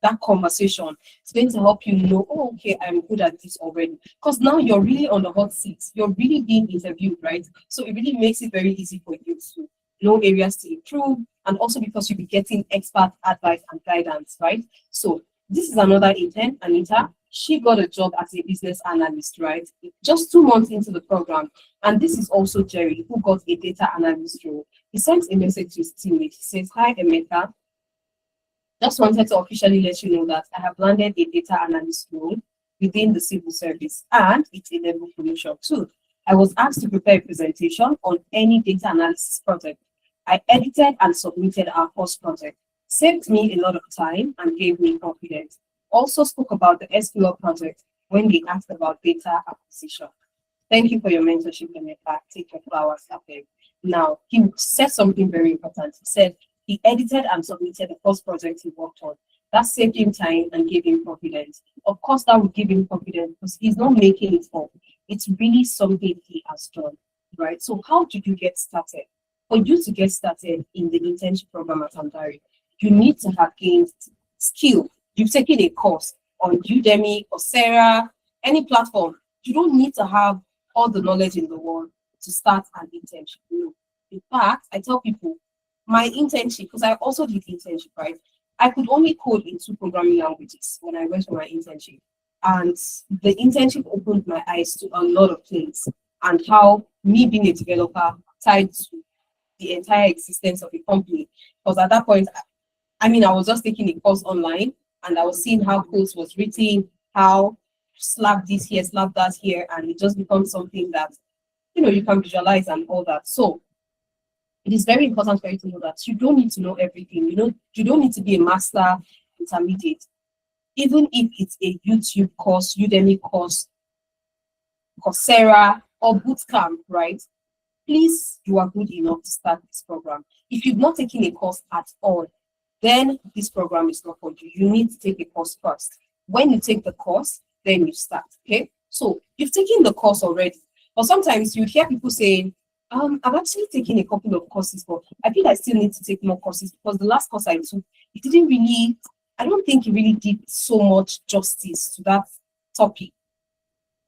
that conversation is going to help you know, oh, okay, I'm good at this already. Because now you're really on the hot seat. You're really being interviewed, right? So it really makes it very easy for you to know areas to improve, and also because you'll be getting expert advice and guidance, right? So this is another intern, Anita. She got a job as a business analyst, right? Just 2 months into the program. And this is also Jerry, who got a data analyst role. He sent a message to his teammate. He says, hi, Emeka. Just wanted to officially let you know that I have landed a data analyst role within the civil service, and it's a level promotion too. I was asked to prepare a presentation on any data analysis project. I edited and submitted our first project. Saved me a lot of time and gave me confidence. Also spoke about the SQL project when they asked about data acquisition. Thank you for your mentorship, Emeka. Take your flowers, Ape. Now, he said something very important. He said he edited and submitted the first project he worked on. That saved him time and gave him confidence. Of course, that would give him confidence because he's not making it up. It's really something he has done, right? So how did you get started? For you to get started in the internship program at Amdari, you need to have gained skill. You've taken a course on Udemy or Coursera, any platform. You don't need to have all the knowledge in the world to start an internship. No. In fact, I tell people, my internship, because I also did internship, right? I could only code in 2 programming languages when I went for my internship. And the internship opened my eyes to a lot of things and how me being a developer tied to the entire existence of a company. Because at that point, I was just taking a course online and I was seeing how codes was written, how slap this here, slap that here, and it just becomes something that, you can visualize and all that. So it is very important for you to know that you don't need to know everything. You don't need to be a master intermediate. Even if it's a YouTube course, Udemy course, Coursera, or bootcamp, right? Please, you are good enough to start this program. If you've not taken a course at all, then this program is not for you. You need to take a course first. When you take the course, then you start, okay? So you've taken the course already, but sometimes you hear people saying, I've actually taken a couple of courses, but I feel I still need to take more courses because the last course I took, I don't think it really did so much justice to that topic.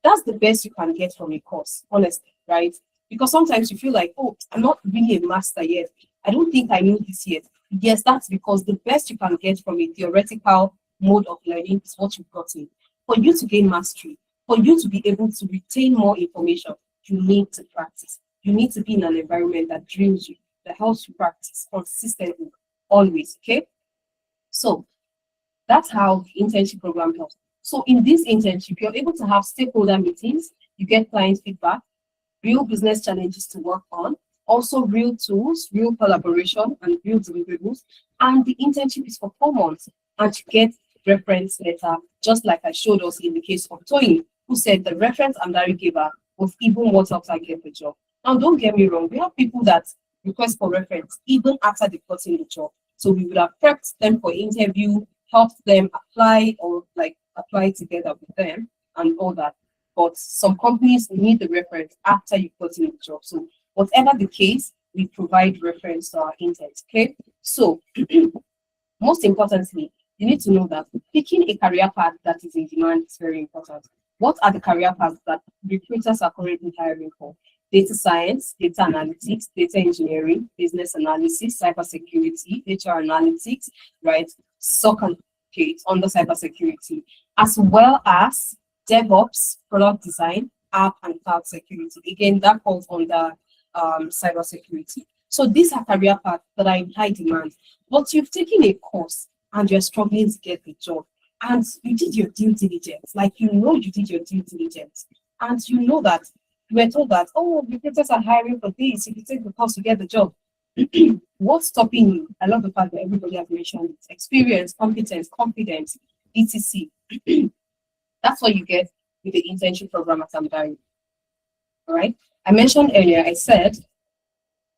That's the best you can get from a course, honestly, right? Because sometimes you feel like, oh, I'm not really a master yet. I don't think I know this yet. Yes, that's because the best you can get from a theoretical mode of learning is what you've gotten. For you to gain mastery, for you to be able to retain more information, you need to practice. You need to be in an environment that drills you, that helps you practice consistently, always, okay? So that's how the internship program helps. So in this internship, you're able to have stakeholder meetings, you get client feedback, real business challenges to work on, also real tools, real collaboration, and real deliverables. And the internship is for 4 months, and you get reference letter, just like I showed us in the case of Tony, who said the reference Amdari gave her was even what helped her get the job. Now, don't get me wrong, we have people that request for reference even after they've gotten the job. So we would have prepped them for interview, helped them apply or apply together with them and all that. But some companies need the reference after you've gotten the job. So whatever the case, we provide reference to our interns, okay? So most importantly, you need to know that picking a career path that is in demand is very important. What are the career paths that recruiters are currently hiring for? Data science, data analytics, data engineering, business analysis, cybersecurity, HR analytics, right? SOC and under cybersecurity, as well as DevOps, product design, app and cloud security. Again, that falls under cybersecurity. So these are career paths that are in high demand. But you've taken a course and you're struggling to get the job, and you did your due diligence. You did your due diligence, and you know that you were told that, oh, recruiters are hiring for this. If you take the course, you get the job. What's stopping you? I love the fact that everybody has mentioned it. Experience, competence, confidence, etc. That's what you get with the internship program at Amdari. All right. I mentioned earlier, I said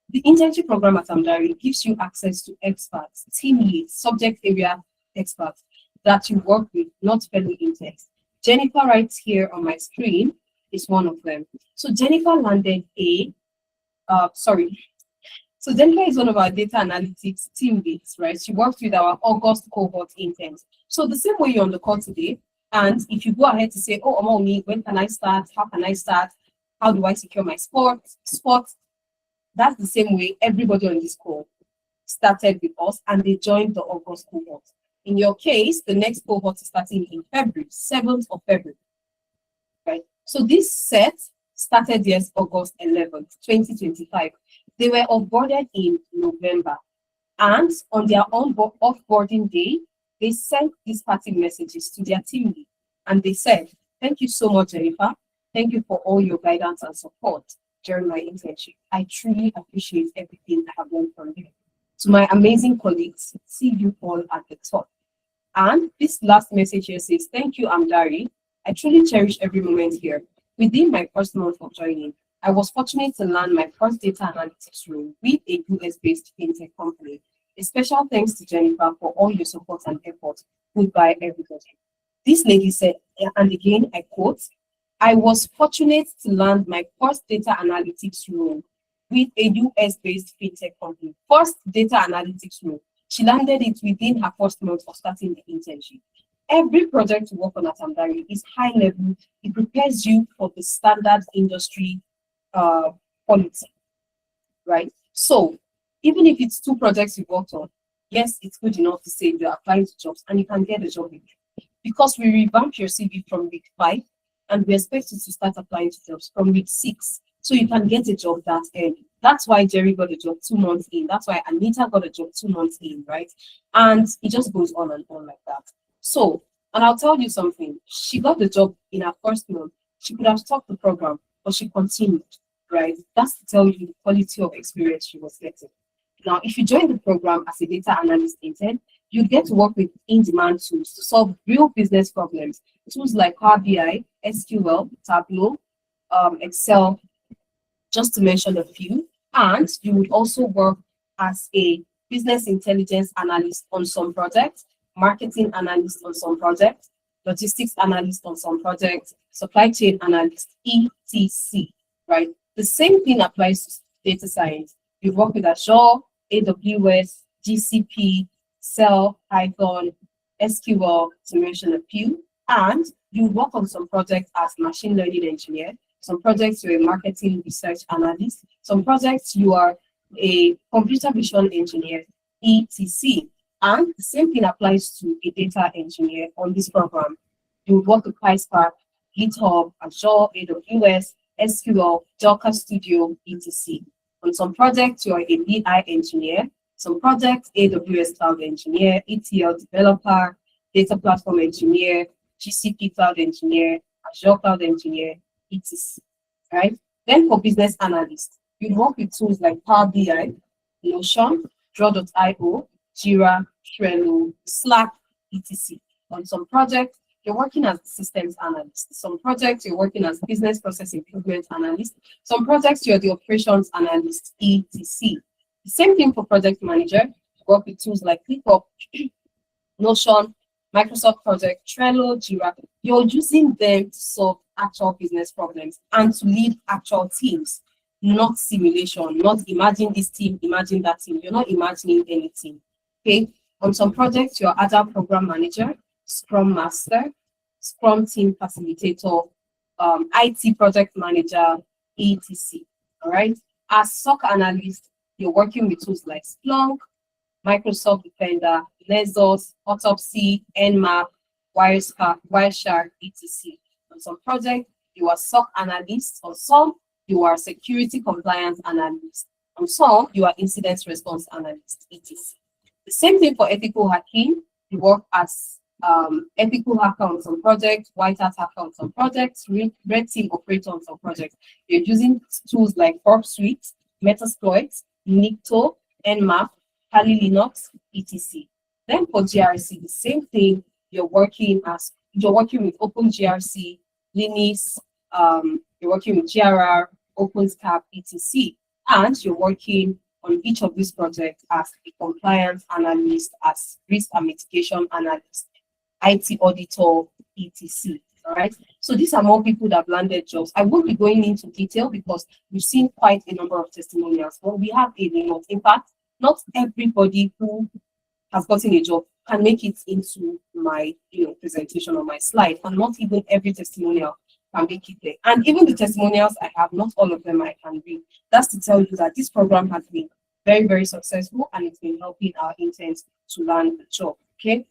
the internship program at Amdari gives you access to experts, team leads, subject area experts that you work with, not fellow interns. Jennifer right here on my screen is one of them. So Jennifer landed So Jennifer is one of our data analytics team leads, right? She works with our August cohort interns. So the same way you're on the call today, and if you go ahead to say, oh, Omowunmi, when can I start? How can I start? How do I secure my spot? That's the same way everybody on this call started with us and they joined the August cohort. In your case, the next cohort is starting in February, 7th of February, right? So this set started yes, August 11th, 2025. They were onboarded in November, and on their offboarding day, they sent these parting messages to their team lead, and they said, "Thank you so much, Jennifer. Thank you for all your guidance and support during my internship. I truly appreciate everything I have learned from you. To my amazing colleagues, see you all at the top." And this last message here says, "Thank you, Amdari. I truly cherish every moment here. Within my first month of joining, I was fortunate to land my first data analytics role with a US-based fintech company. A special thanks to Jennifer for all your support and effort. Goodbye, everybody." This lady said, and again, I quote, "I was fortunate to land my first data analytics role with a US-based fintech company." First data analytics role. She landed it within her first month of starting the internship. Every project you work on at Amdari is high level. It prepares you for the standard industry quality, right? So even if it's 2 projects you worked on, yes, it's good enough to say you're applying to jobs and you can get a job with you. Because we revamp your CV from week 5 and we expect you to start applying to jobs from week 6. So you can get a job that early. That's why Jerry got a job 2 months in. That's why Anita got a job 2 months in, right? And it just goes on and on like that. So, and I'll tell you something. She got the job in her first month. She could have stopped the program, but she continued, right? That's to tell you the quality of experience she was getting. Now, if you join the program as a data analyst intern, you get to work with in-demand tools to solve real business problems. Tools like Power BI, SQL, Tableau, Excel, just to mention a few. And you would also work as a business intelligence analyst on some projects, marketing analyst on some projects, logistics analyst on some projects, supply chain analyst, etc. Right? The same thing applies to data science. You work with Azure, AWS, GCP, Excel, Python, SQL, to mention a few. And you work on some projects as machine learning engineer. Some projects you're a marketing research analyst. Some projects you are a computer vision engineer, etc. And the same thing applies to a data engineer on this program. You work with PySpark, GitHub, Azure, AWS, SQL, Docker Studio, etc. On some projects, you are a BI engineer. Some projects, AWS Cloud Engineer, ETL Developer, Data Platform Engineer, GCP Cloud Engineer, Azure Cloud Engineer, etc. Right? Then for business analysts, you work with tools like Power BI, Notion, Draw.io, Jira, Trello, Slack, etc. On some projects, you're working as systems analyst. Some projects, you're working as business process improvement analyst. Some projects, you're the operations analyst, etc. The same thing for project manager. You work with tools like ClickUp, Notion, Microsoft Project, Trello, Jira. You're using them to solve actual business problems and to lead actual teams, not simulation, not imagine this team, imagine that team. You're not imagining anything. Okay. On some projects, you're Agile Program Manager, Scrum Master, Scrum Team Facilitator, IT Project Manager, etc. All right. As SOC Analyst, you're working with tools like Splunk, Microsoft Defender, Lexos, Autopsy, Nmap, Wireshark, etc. On some projects, you are SOC Analyst. On some, you are Security Compliance Analyst. On some, you are Incident Response Analyst, etc. The same thing for ethical hacking. You work as ethical hacker on some projects, white hat hacker on some projects, red team operator on some projects. You're using tools like Corp Suite, Metasploit, Nikto, NMAP, Kali Linux, etc. Then for GRC, the same thing. You're working with OpenGRC, Linux, you're working with GRR, OpenSCAP, etc. And you're working on each of these projects as a compliance analyst, as risk and mitigation analyst, IT auditor, etc. All right. So these are more people that have landed jobs. I won't be going into detail because we've seen quite a number of testimonials, but we have a lot. In fact, not everybody who has gotten a job can make it into my presentation on my slide, and not even every testimonial can make it there. And even the testimonials I have, not all of them I can read. That's to tell you that this program has been very, very successful, and it's been helping our interns to land the job. Okay.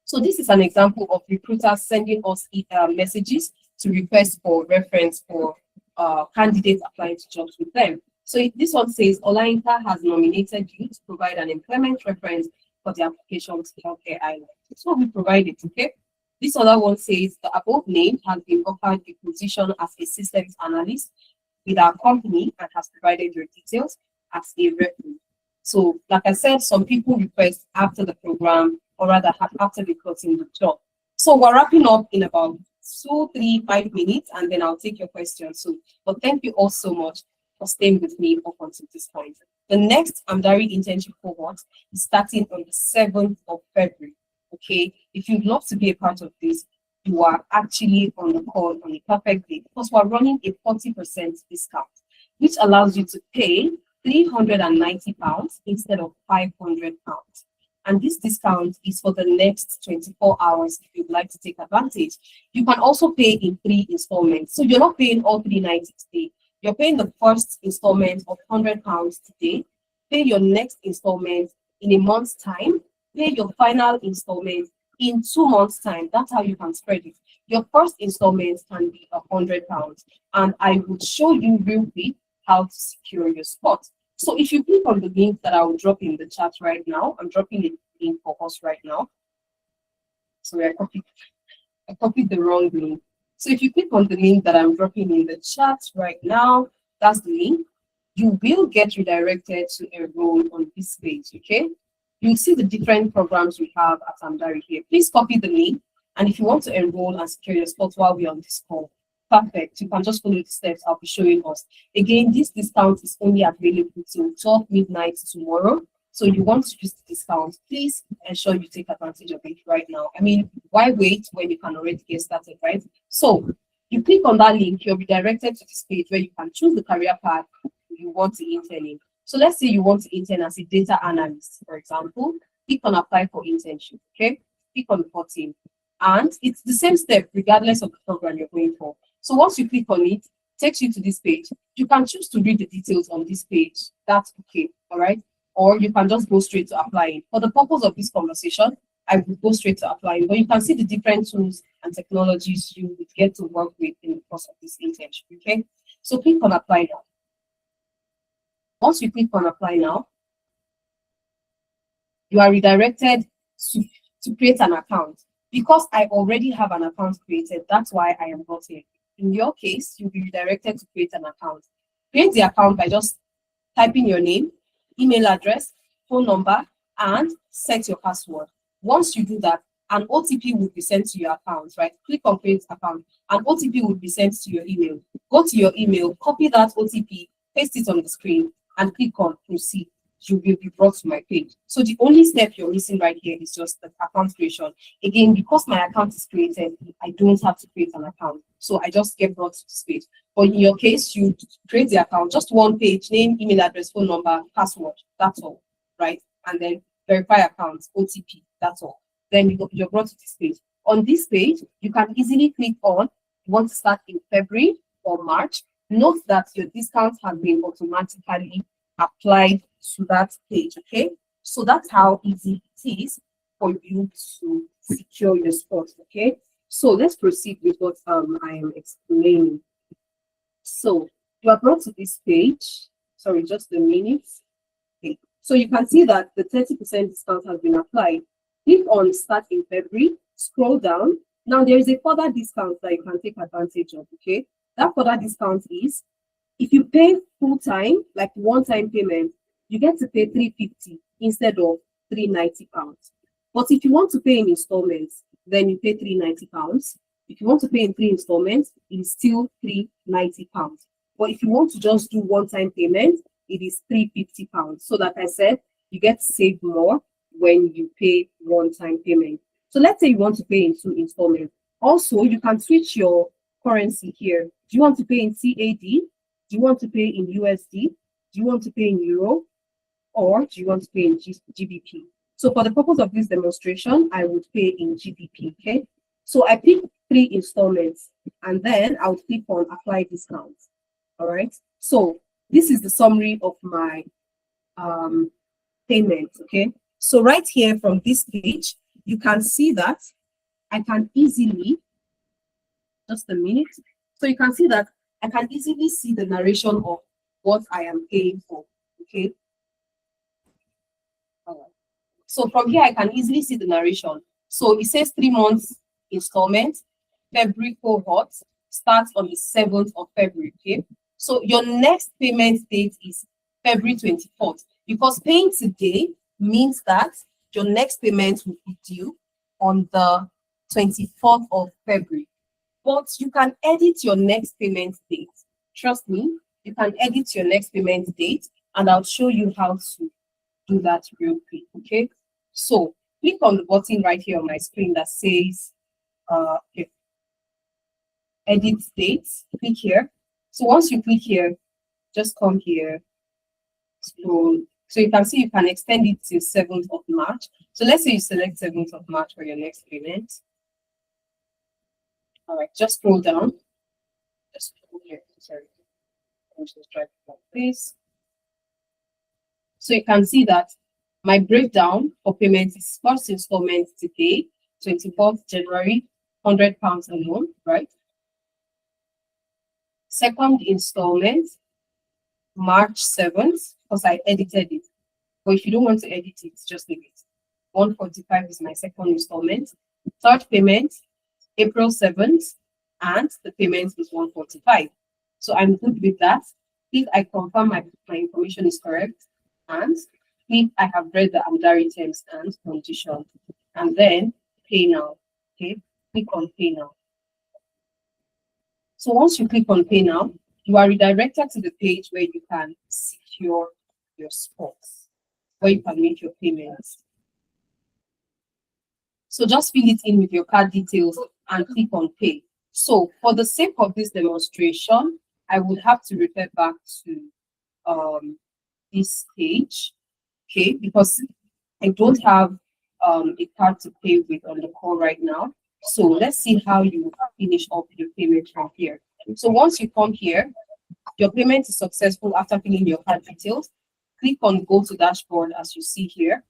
So this is an example of recruiters sending us messages to request for reference for candidates applying to jobs with them. So if this one says, Olainka has nominated you to provide an employment reference for the application to Healthcare Island. So we provide it, okay? This other one says, the above name has been offered a position as a systems analyst with our company and has provided your details as a reference. So like I said, some people request after the program, or rather after they got in the job. So we're wrapping up in about 2, 3, 5 minutes, and then I'll take your questions. So, but thank you all so much for staying with me up until this point. The next Amdari internship cohort is starting on the 7th of February. Okay, if you'd love to be a part of this, you are actually on the call on a perfect day because we're running a 40% discount, which allows you to pay £390 instead of £500. And this discount is for the next 24 hours if you'd like to take advantage. You can also pay in 3 installments. So you're not paying all 390 today. You're paying the first installment of £100 today, pay your next installment in a month's time, pay your final installment in 2 months' time. That's how you can spread it. Your first installment can be £100, and I will show you real quick how to secure your spot. So if you click on the link that I will drop in the chat right now, I'm dropping a link for us right now. Sorry, I copied the wrong link. So if you click on the link that I'm dropping in the chat right now, that's the link. You will get redirected to enroll on this page, okay? You'll see the different programs we have at Amdari here. Please copy the link, and if you want to enroll and secure your spot while we're on this call, perfect. You can just follow the steps I'll be showing us. Again, this discount is only available till 12 midnight tomorrow. So you want to use the discount, please ensure you take advantage of it right now. I mean, why wait when you can already get started, right? So you click on that link, you'll be directed to this page where you can choose the career path you want to intern in. So let's say you want to intern as a data analyst, for example. Click on apply for internship, okay? Click on the button. And it's the same step regardless of the program you're going for. So once you click on it, it takes you to this page. You can choose to read the details on this page. That's okay, all right? Or you can just go straight to applying. For the purpose of this conversation, I will go straight to applying, but you can see the different tools and technologies you would get to work with in the course of this internship, okay? So click on apply now. Once you click on apply now, you are redirected to create an account. Because I already have an account created, that's why I am not here. In your case, you'll be redirected to create an account. Create the account by just typing your name, email address, phone number, and set your password. Once you do that, an OTP will be sent to your account, right? Click on create account. An OTP will be sent to your email. Go to your email, copy that OTP, paste it on the screen, and click on proceed. You will be brought to my page. So the only step you're missing right here is just the account creation. Again, because my account is created, I don't have to create an account. So I just get brought to this page. But in your case, you create the account, just one page, name, email address, phone number, password, that's all, right? And then verify accounts, OTP, that's all. Then you're brought to this page. On this page, you can easily click on, you want to start in February or March. Note that your discount has been automatically applied to that page, okay? So that's how easy it is for you to secure your spot, okay? So let's proceed with what I am explaining. So you are brought to this page, sorry, just a minute. Okay, so you can see that the 30% discount has been applied. Click on start in February, scroll down. Now there is a further discount that you can take advantage of, okay? That further discount is if you pay full time, like one-time payment, you get to pay 350 instead of 390 pounds. But if you want to pay in installments, then you pay 390 pounds. If you want to pay in 3 installments, it is still 390 pounds. But if you want to just do one-time payment, it is 350 pounds. So like I said, you get to save more when you pay one-time payment. So let's say you want to pay in 2 installments. Also, you can switch your currency here. Do you want to pay in CAD? Do you want to pay in USD? Do you want to pay in Euro? Or do you want to pay in GBP? So for the purpose of this demonstration, I would pay in GBP, okay? So I pick 3 installments, and then I would click on apply discount. All right. So this is the summary of my payment. Okay. So right here from this page, you can see that I can easily, just a minute. So you can see that I can easily see the narration of what I am paying for. Okay. All right. So from here, I can easily see the narration. So it says 3 months installment, February cohort starts on the 7th of February. Okay. So your next payment date is February 24th, because paying today means that your next payment will be due on the 24th of February. But you can edit your next payment date. Trust me, you can edit your next payment date, and I'll show you how to do that real quick. Okay. So click on the button right here on my screen that says okay, edit dates. Click here. So once you click here, just come here, scroll. So you can see you can extend it to 7th of March. So let's say you select 7th of March for your next payment. All right, just scroll down. Just scroll here. Sorry. I'm just trying to like this. So you can see that my breakdown for payment is first installment today, 24th January, £100 alone, right? Second installment, March 7th, because I edited it. But if you don't want to edit it, just leave it. 145 is my second installment. Third payment, April 7th, and the payment is 145. So I'm good with that. If I confirm my information is correct, and if I have read the Amdari terms and conditions, and then pay now. Okay, click on pay now. So once you click on pay now, you are redirected to the page where you can secure your spots, where you can make your payments. So just fill it in with your card details and click on pay. So for the sake of this demonstration, I would have to refer back to this page, okay, because I don't have a card to pay with on the call right now. So let's see how you finish up your payment from here. So once you come here, your payment is successful after filling your card details. Click on go to dashboard as you see here.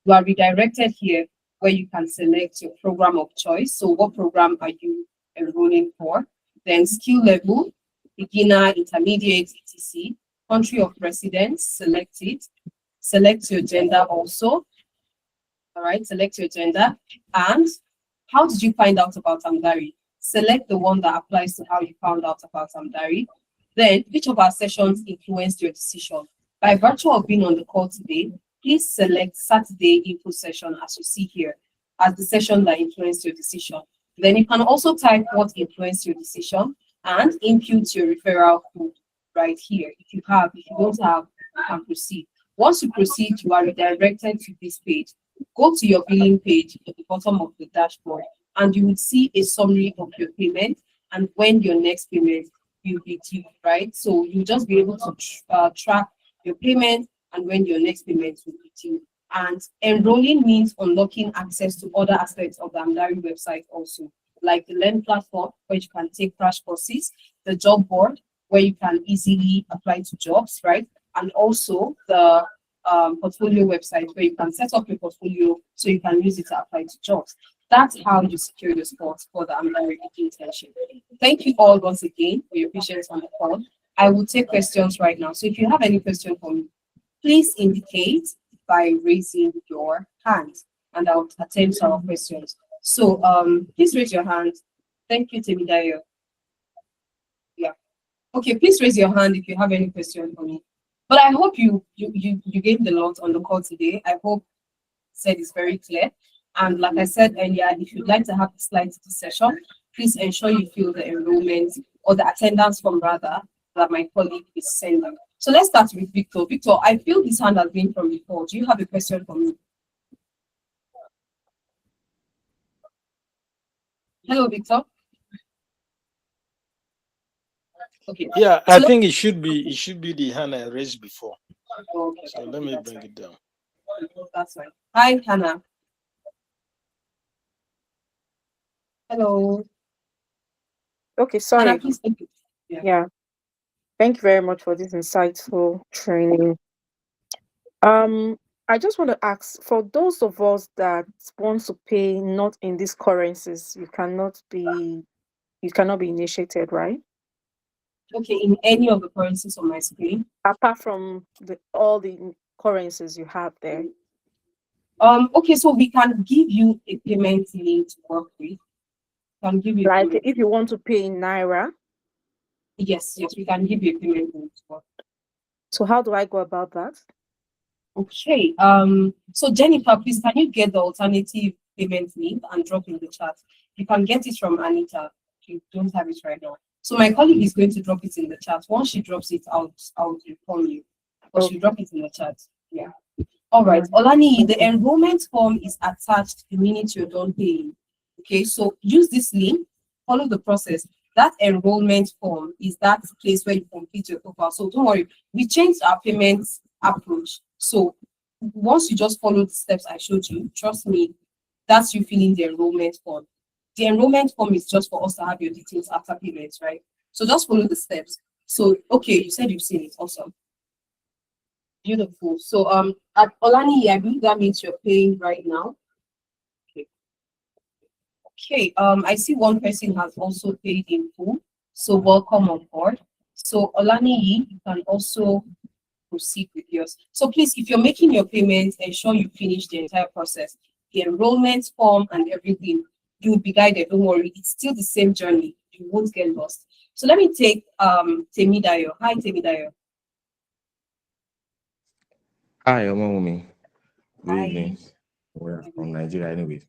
You are redirected here where you can select your program of choice. So what program are you enrolling for? Then skill level, beginner, intermediate, etc. Country of residence, select it. Select your gender also. All right, select your gender. And how did you find out about Amdari? Select the one that applies to how you found out about Amdari. Then, which of our sessions influenced your decision? By virtue of being on the call today, please select Saturday info session as you see here as the session that influenced your decision. Then you can also type what influenced your decision and input your referral code right here. If you don't have, you can proceed. Once you proceed, you are redirected to this page. Go to your billing page at the bottom of the dashboard, and you will see a summary of your payment and when your next payment will be due, right? So you'll just be able to track your payment and when your next payment will be due. And enrolling means unlocking access to other aspects of the Amdari website also, like the Learn platform, where you can take crash courses, the job board, where you can easily apply to jobs, right? And also the portfolio website, where you can set up your portfolio so you can use it to apply to jobs. That's how you secure your spots for the Amdari internship. Thank you all once again for your patience on the call. I will take questions right now. So if you have any question for me, please indicate by raising your hand, and I'll attend to our questions. So please raise your hand. Thank you, Temidayo. Yeah. Okay, please raise your hand if you have any question for me. But I hope you gained a lot on the call today. I hope said it's very clear. And like I said earlier, if you'd like to have the slides to the session, please ensure you fill the enrollment or the attendance form rather that my colleague is sending. So let's start with Victor. Victor, I feel this hand has been from before. Do you have a question for me? Hello, Victor. Okay. Yeah, I think it should be the hand I raised before. Okay. So let me bring it down. That's fine. Hi, Hannah. Hello. Okay, sorry. Hannah, please take it. Yeah. Thank you very much for this insightful training. I just want to ask, for those of us that want to pay not in these currencies, you cannot be initiated, right? Okay, in any of the currencies on my screen. Apart from all the currencies you have there. Okay, so we can give you a payment link to work with. Can give you like if you want to pay in Naira. Yes, we can give you a payment link to work. So how do I go about that? Okay, so Jennifer, please can you get the alternative payment link and drop in the chat? You can get it from Anita. You don't have it right now. So my colleague is going to drop it in the chat. Once she drops it out, I'll inform you. But she'll drop it in the chat. Yeah. All right, Olani, the enrollment form is attached the minute you're done paying. Okay, so use this link, follow the process. That enrollment form is that place where you complete your profile. So don't worry, we changed our payment approach. So once you just follow the steps I showed you, trust me, that's you filling the enrollment form. The enrollment form is just for us to have your details after payments, right? So just follow the steps. So, okay, you said you've seen it. Awesome. Beautiful. So, at Olani, I believe that means you're paying right now. Okay. Okay. I see one person has also paid in full. So, welcome on board. So, Olani, you can also proceed with yours. So, please, if you're making your payments, ensure you finish the entire process. The enrollment form and everything, you will be guided. Don't worry, it's still the same journey. You won't get lost. So let me take Temidayo. Hi, Temidayo. Hi, Omowunmi. Good Hi. evening. We're from Nigeria anyway.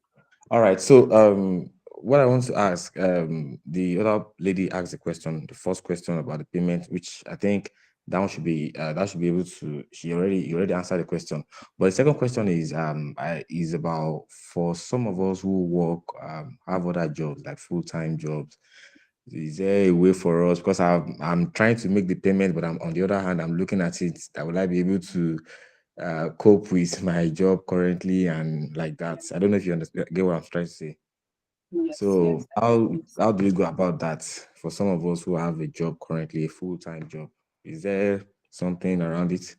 All right. So what I want to ask, the other lady asked a question, the first question about the payment, which I think that should be able to, you already answered the question. But the second question is about, for some of us who work, have other jobs, like full-time jobs, is there a way for us, because I'm trying to make the payment, but I'm, on the other hand, I'm looking at it, that will I be able to cope with my job currently and like that? I don't know if you get what I'm trying to say. Yes, So yes. how do we go about that for some of us who have a job currently, a full-time job? Is there something around it?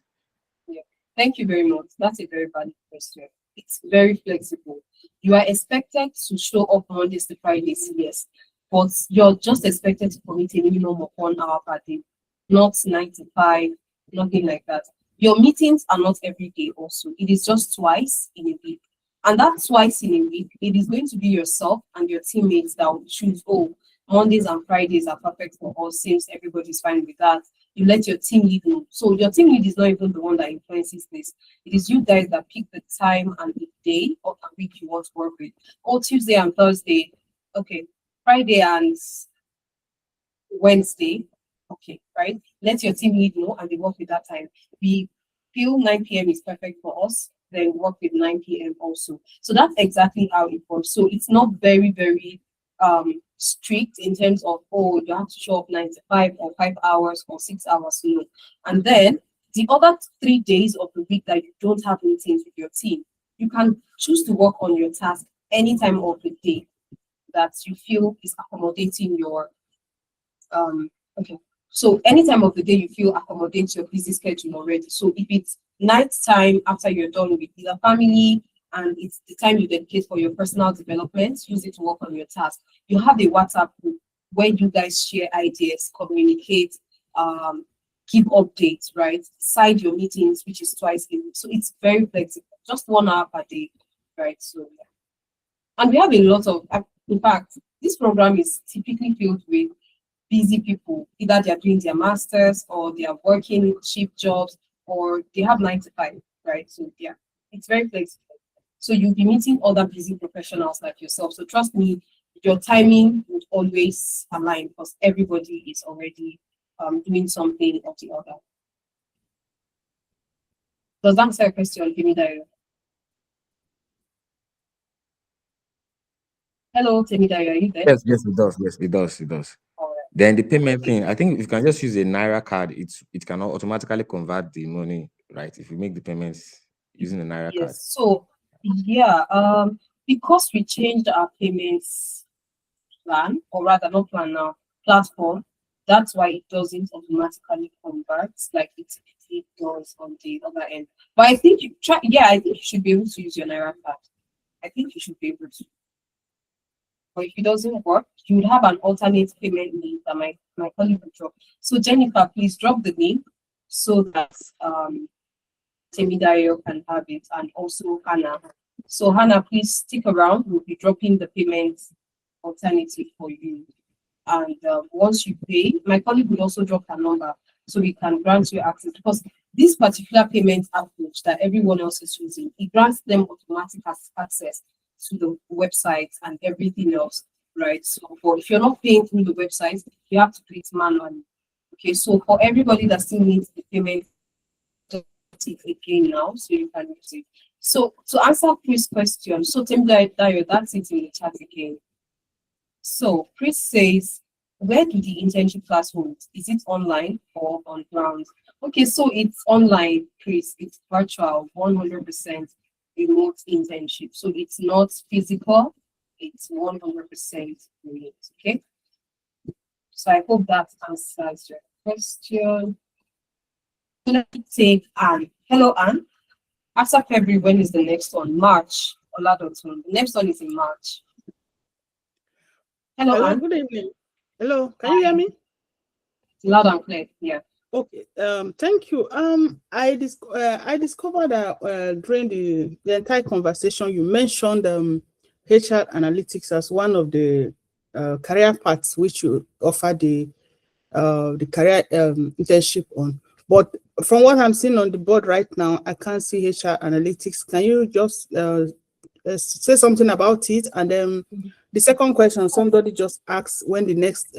Yeah. Thank you very much. That's a very valid question. It's very flexible. You are expected to show up Mondays to Fridays, yes, but you're just expected to commit a minimum of 1 hour per day, not 9 to 5, nothing like that. Your meetings are not every day also. It is just twice in a week. And that twice in a week, it is going to be yourself and your teammates that will choose, oh, Mondays and Fridays are perfect for us, since everybody's fine with that. You let your team lead know. So your team lead is not even the one that influences this. It is you guys that pick the time and the day of the week you want to work with. Oh, Tuesday and Thursday. Okay. Friday and Wednesday. Okay, right? Let your team lead know and they work with that time. We feel 9 p.m. is perfect for us, then work with 9 p.m. also. So that's exactly how it works. So it's not very, very strict in terms of, oh, you have to show up 9 to 5 or 5 hours or 6 hours, you know. And then the other 3 days of the week that you don't have meetings with your team, you can choose to work on your task any time of the day that you feel is accommodating your okay. So any time of the day you feel accommodates your busy schedule already. So if it's night time after you're done with your family and it's the time you dedicate for your personal development, use it to work on your task. You have a WhatsApp group where you guys share ideas, communicate, give updates, right? Side your meetings, which is twice a week. So it's very flexible, just 1 hour per day, right? So yeah. And we have a lot of, in fact, this program is typically filled with busy people. Either they're doing their masters or they are working shift jobs or they have 9 to 5, right? So yeah, it's very flexible. So you'll be meeting other busy professionals like yourself. So trust me, your timing would always align because everybody is already doing something or the other. Does that answer your question? Give me that. Hello, Temidayo, are you there? Yes, it does. Yes, it does. It does. All right. Then the payment thing, I think if you can just use a Naira card, it can automatically convert the money, right? If you make the payments using a Naira card. Yes. So yeah, because we changed our payments plan, or rather not plan now, platform, that's why it doesn't automatically convert like it typically does on the other end. But I think you try, yeah, I think you should be able to use your Naira card. I think you should be able to. But if it doesn't work, you would have an alternate payment link that my colleague will drop. So Jennifer, please drop the link so that Temidayo can have it, and also Hannah. So Hannah, please stick around. We'll be dropping the payment alternative for you. And once you pay, my colleague will also drop her number so we can grant you access, because this particular payment approach that everyone else is using, it grants them automatic access to the website and everything else, right? So for if you're not paying through the website, you have to do it manually. Okay, so for everybody that still needs the payment, it again now so you can use it. So to answer Chris' question, so Temidayo, that's it in the chat again. So Chris says, where do the internship class hold? Is it online or on ground? Okay, so it's online, Chris. It's virtual, 100% remote internship. So it's not physical, it's 100% remote. Okay. So I hope that answers your question. So let me take Anne. Hello, Anne. After February, when is the next one? March. Oladotun. The next one is in March. Hello, Anne. Good evening. Hello, can you hear me? Loud and clear. Yeah. Okay. Thank you. I discovered that during the entire conversation, you mentioned HR analytics as one of the career paths which you offer the career internship on. But from what I'm seeing on the board right now, I can't see HR analytics. Can you just say something about it? And then the second question, somebody just asked when the next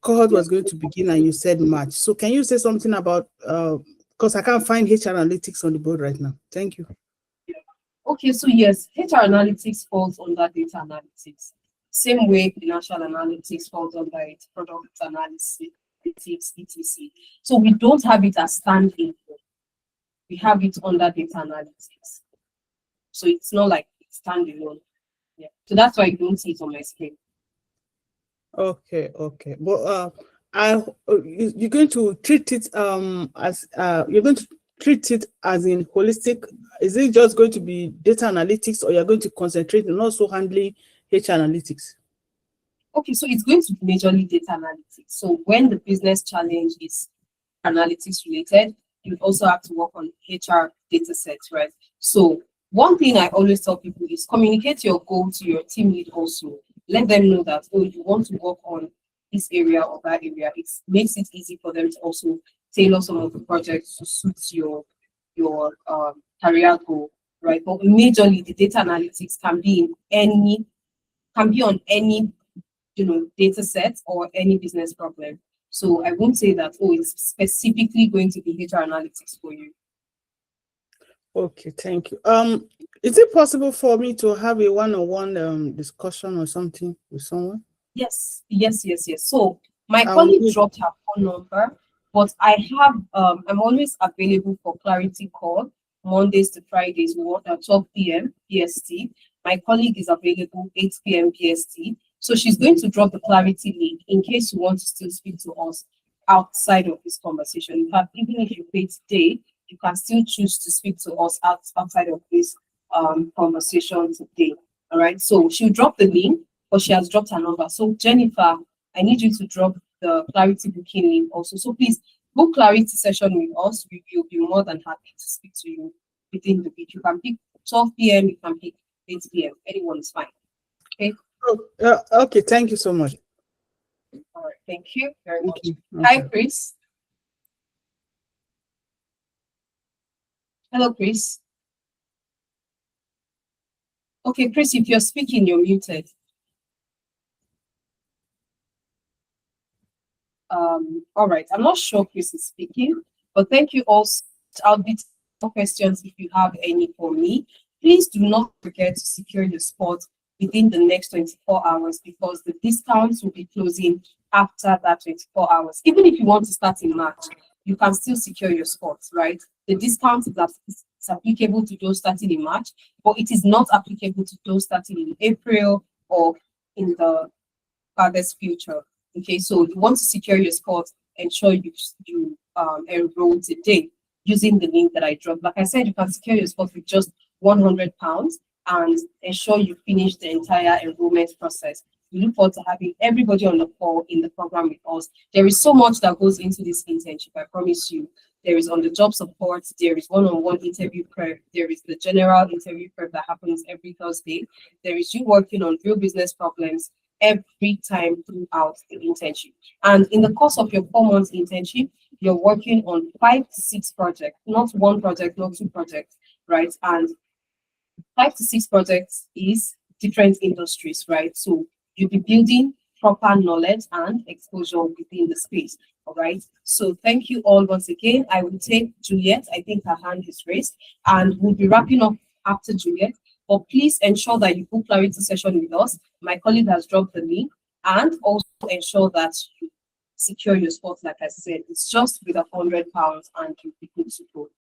cohort was going to begin, and you said March. So can you say something about, because I can't find HR analytics on the board right now. Thank you. Okay, so yes, HR analytics falls under data analytics. Same way financial analytics falls under it, product analysis, etc. So we don't have it as standalone. We have it under data analytics. So it's not like it's standalone. Yeah. So that's why you don't see it on my screen. Okay. But you're going to treat it as you're going to treat it as in holistic. Is it just going to be data analytics, or you're going to concentrate on also handling HR analytics? Okay, so it's going to be majorly data analytics. So when the business challenge is analytics related, you also have to work on HR data sets, right? So one thing I always tell people is communicate your goal to your team lead also. Let them know that, oh, you want to work on this area or that area. It makes it easy for them to also tailor some of the projects to suit your career goal, right? But majorly the data analytics can be on any data set or any business problem. So I won't say that, oh, it's specifically going to be HR analytics for you. Okay, thank you. Is it possible for me to have a one-on-one discussion or something with someone? Yes. So my colleague dropped her phone number, but I have I'm always available for clarity call Mondays to Fridays. We work at 12 p.m. PST. My colleague is available 8 p.m. PST. So she's going to drop the clarity link in case you want to still speak to us outside of this conversation. In fact, even if you pay today, you can still choose to speak to us outside of this conversation today. All right. So she'll drop the link, but she has dropped her number. So Jennifer, I need you to drop the clarity booking link also. So please book clarity session with us. We'll be more than happy to speak to you within the week. You can pick 12 p.m. You can pick 8 p.m. Anyone is fine. Okay. Okay. Thank you so much. All right. Thank you very much. Okay. Hi, Chris. Hello, Chris. Okay, Chris, if you're speaking, you're muted. All right, I'm not sure Chris is speaking, but thank you all. I'll be taking more questions if you have any for me. Please do not forget to secure your spot within the next 24 hours because the discounts will be closing after that 24 hours. Even if you want to start in March, you can still secure your spots, right? The discount is applicable to those starting in March, but it is not applicable to those starting in April or in the farthest future. Okay, so you want to secure your spot, ensure you enroll today using the link that I dropped. Like I said, you can secure your spot with just £100 and ensure you finish the entire enrollment process. We look forward to having everybody on the call in the program with us. There is so much that goes into this internship, I promise you. There is on-the-job support, there is one-on-one interview prep, there is the general interview prep that happens every Thursday, there is you working on real business problems every time throughout the internship. And in the course of your 4 months internship, you're working on 5 to 6 projects, not one project, not 2 projects, right? And 5 to 6 projects is different industries, right? So you'll be building proper knowledge and exposure within the space. All right. So thank you all once again. I will take Juliet. I think her hand is raised, and we'll be wrapping up after Juliet. But please ensure that you book clarity session with us. My colleague has dropped the link, and also ensure that you secure your spot. Like I said, it's just with £100 and you'll be good to go.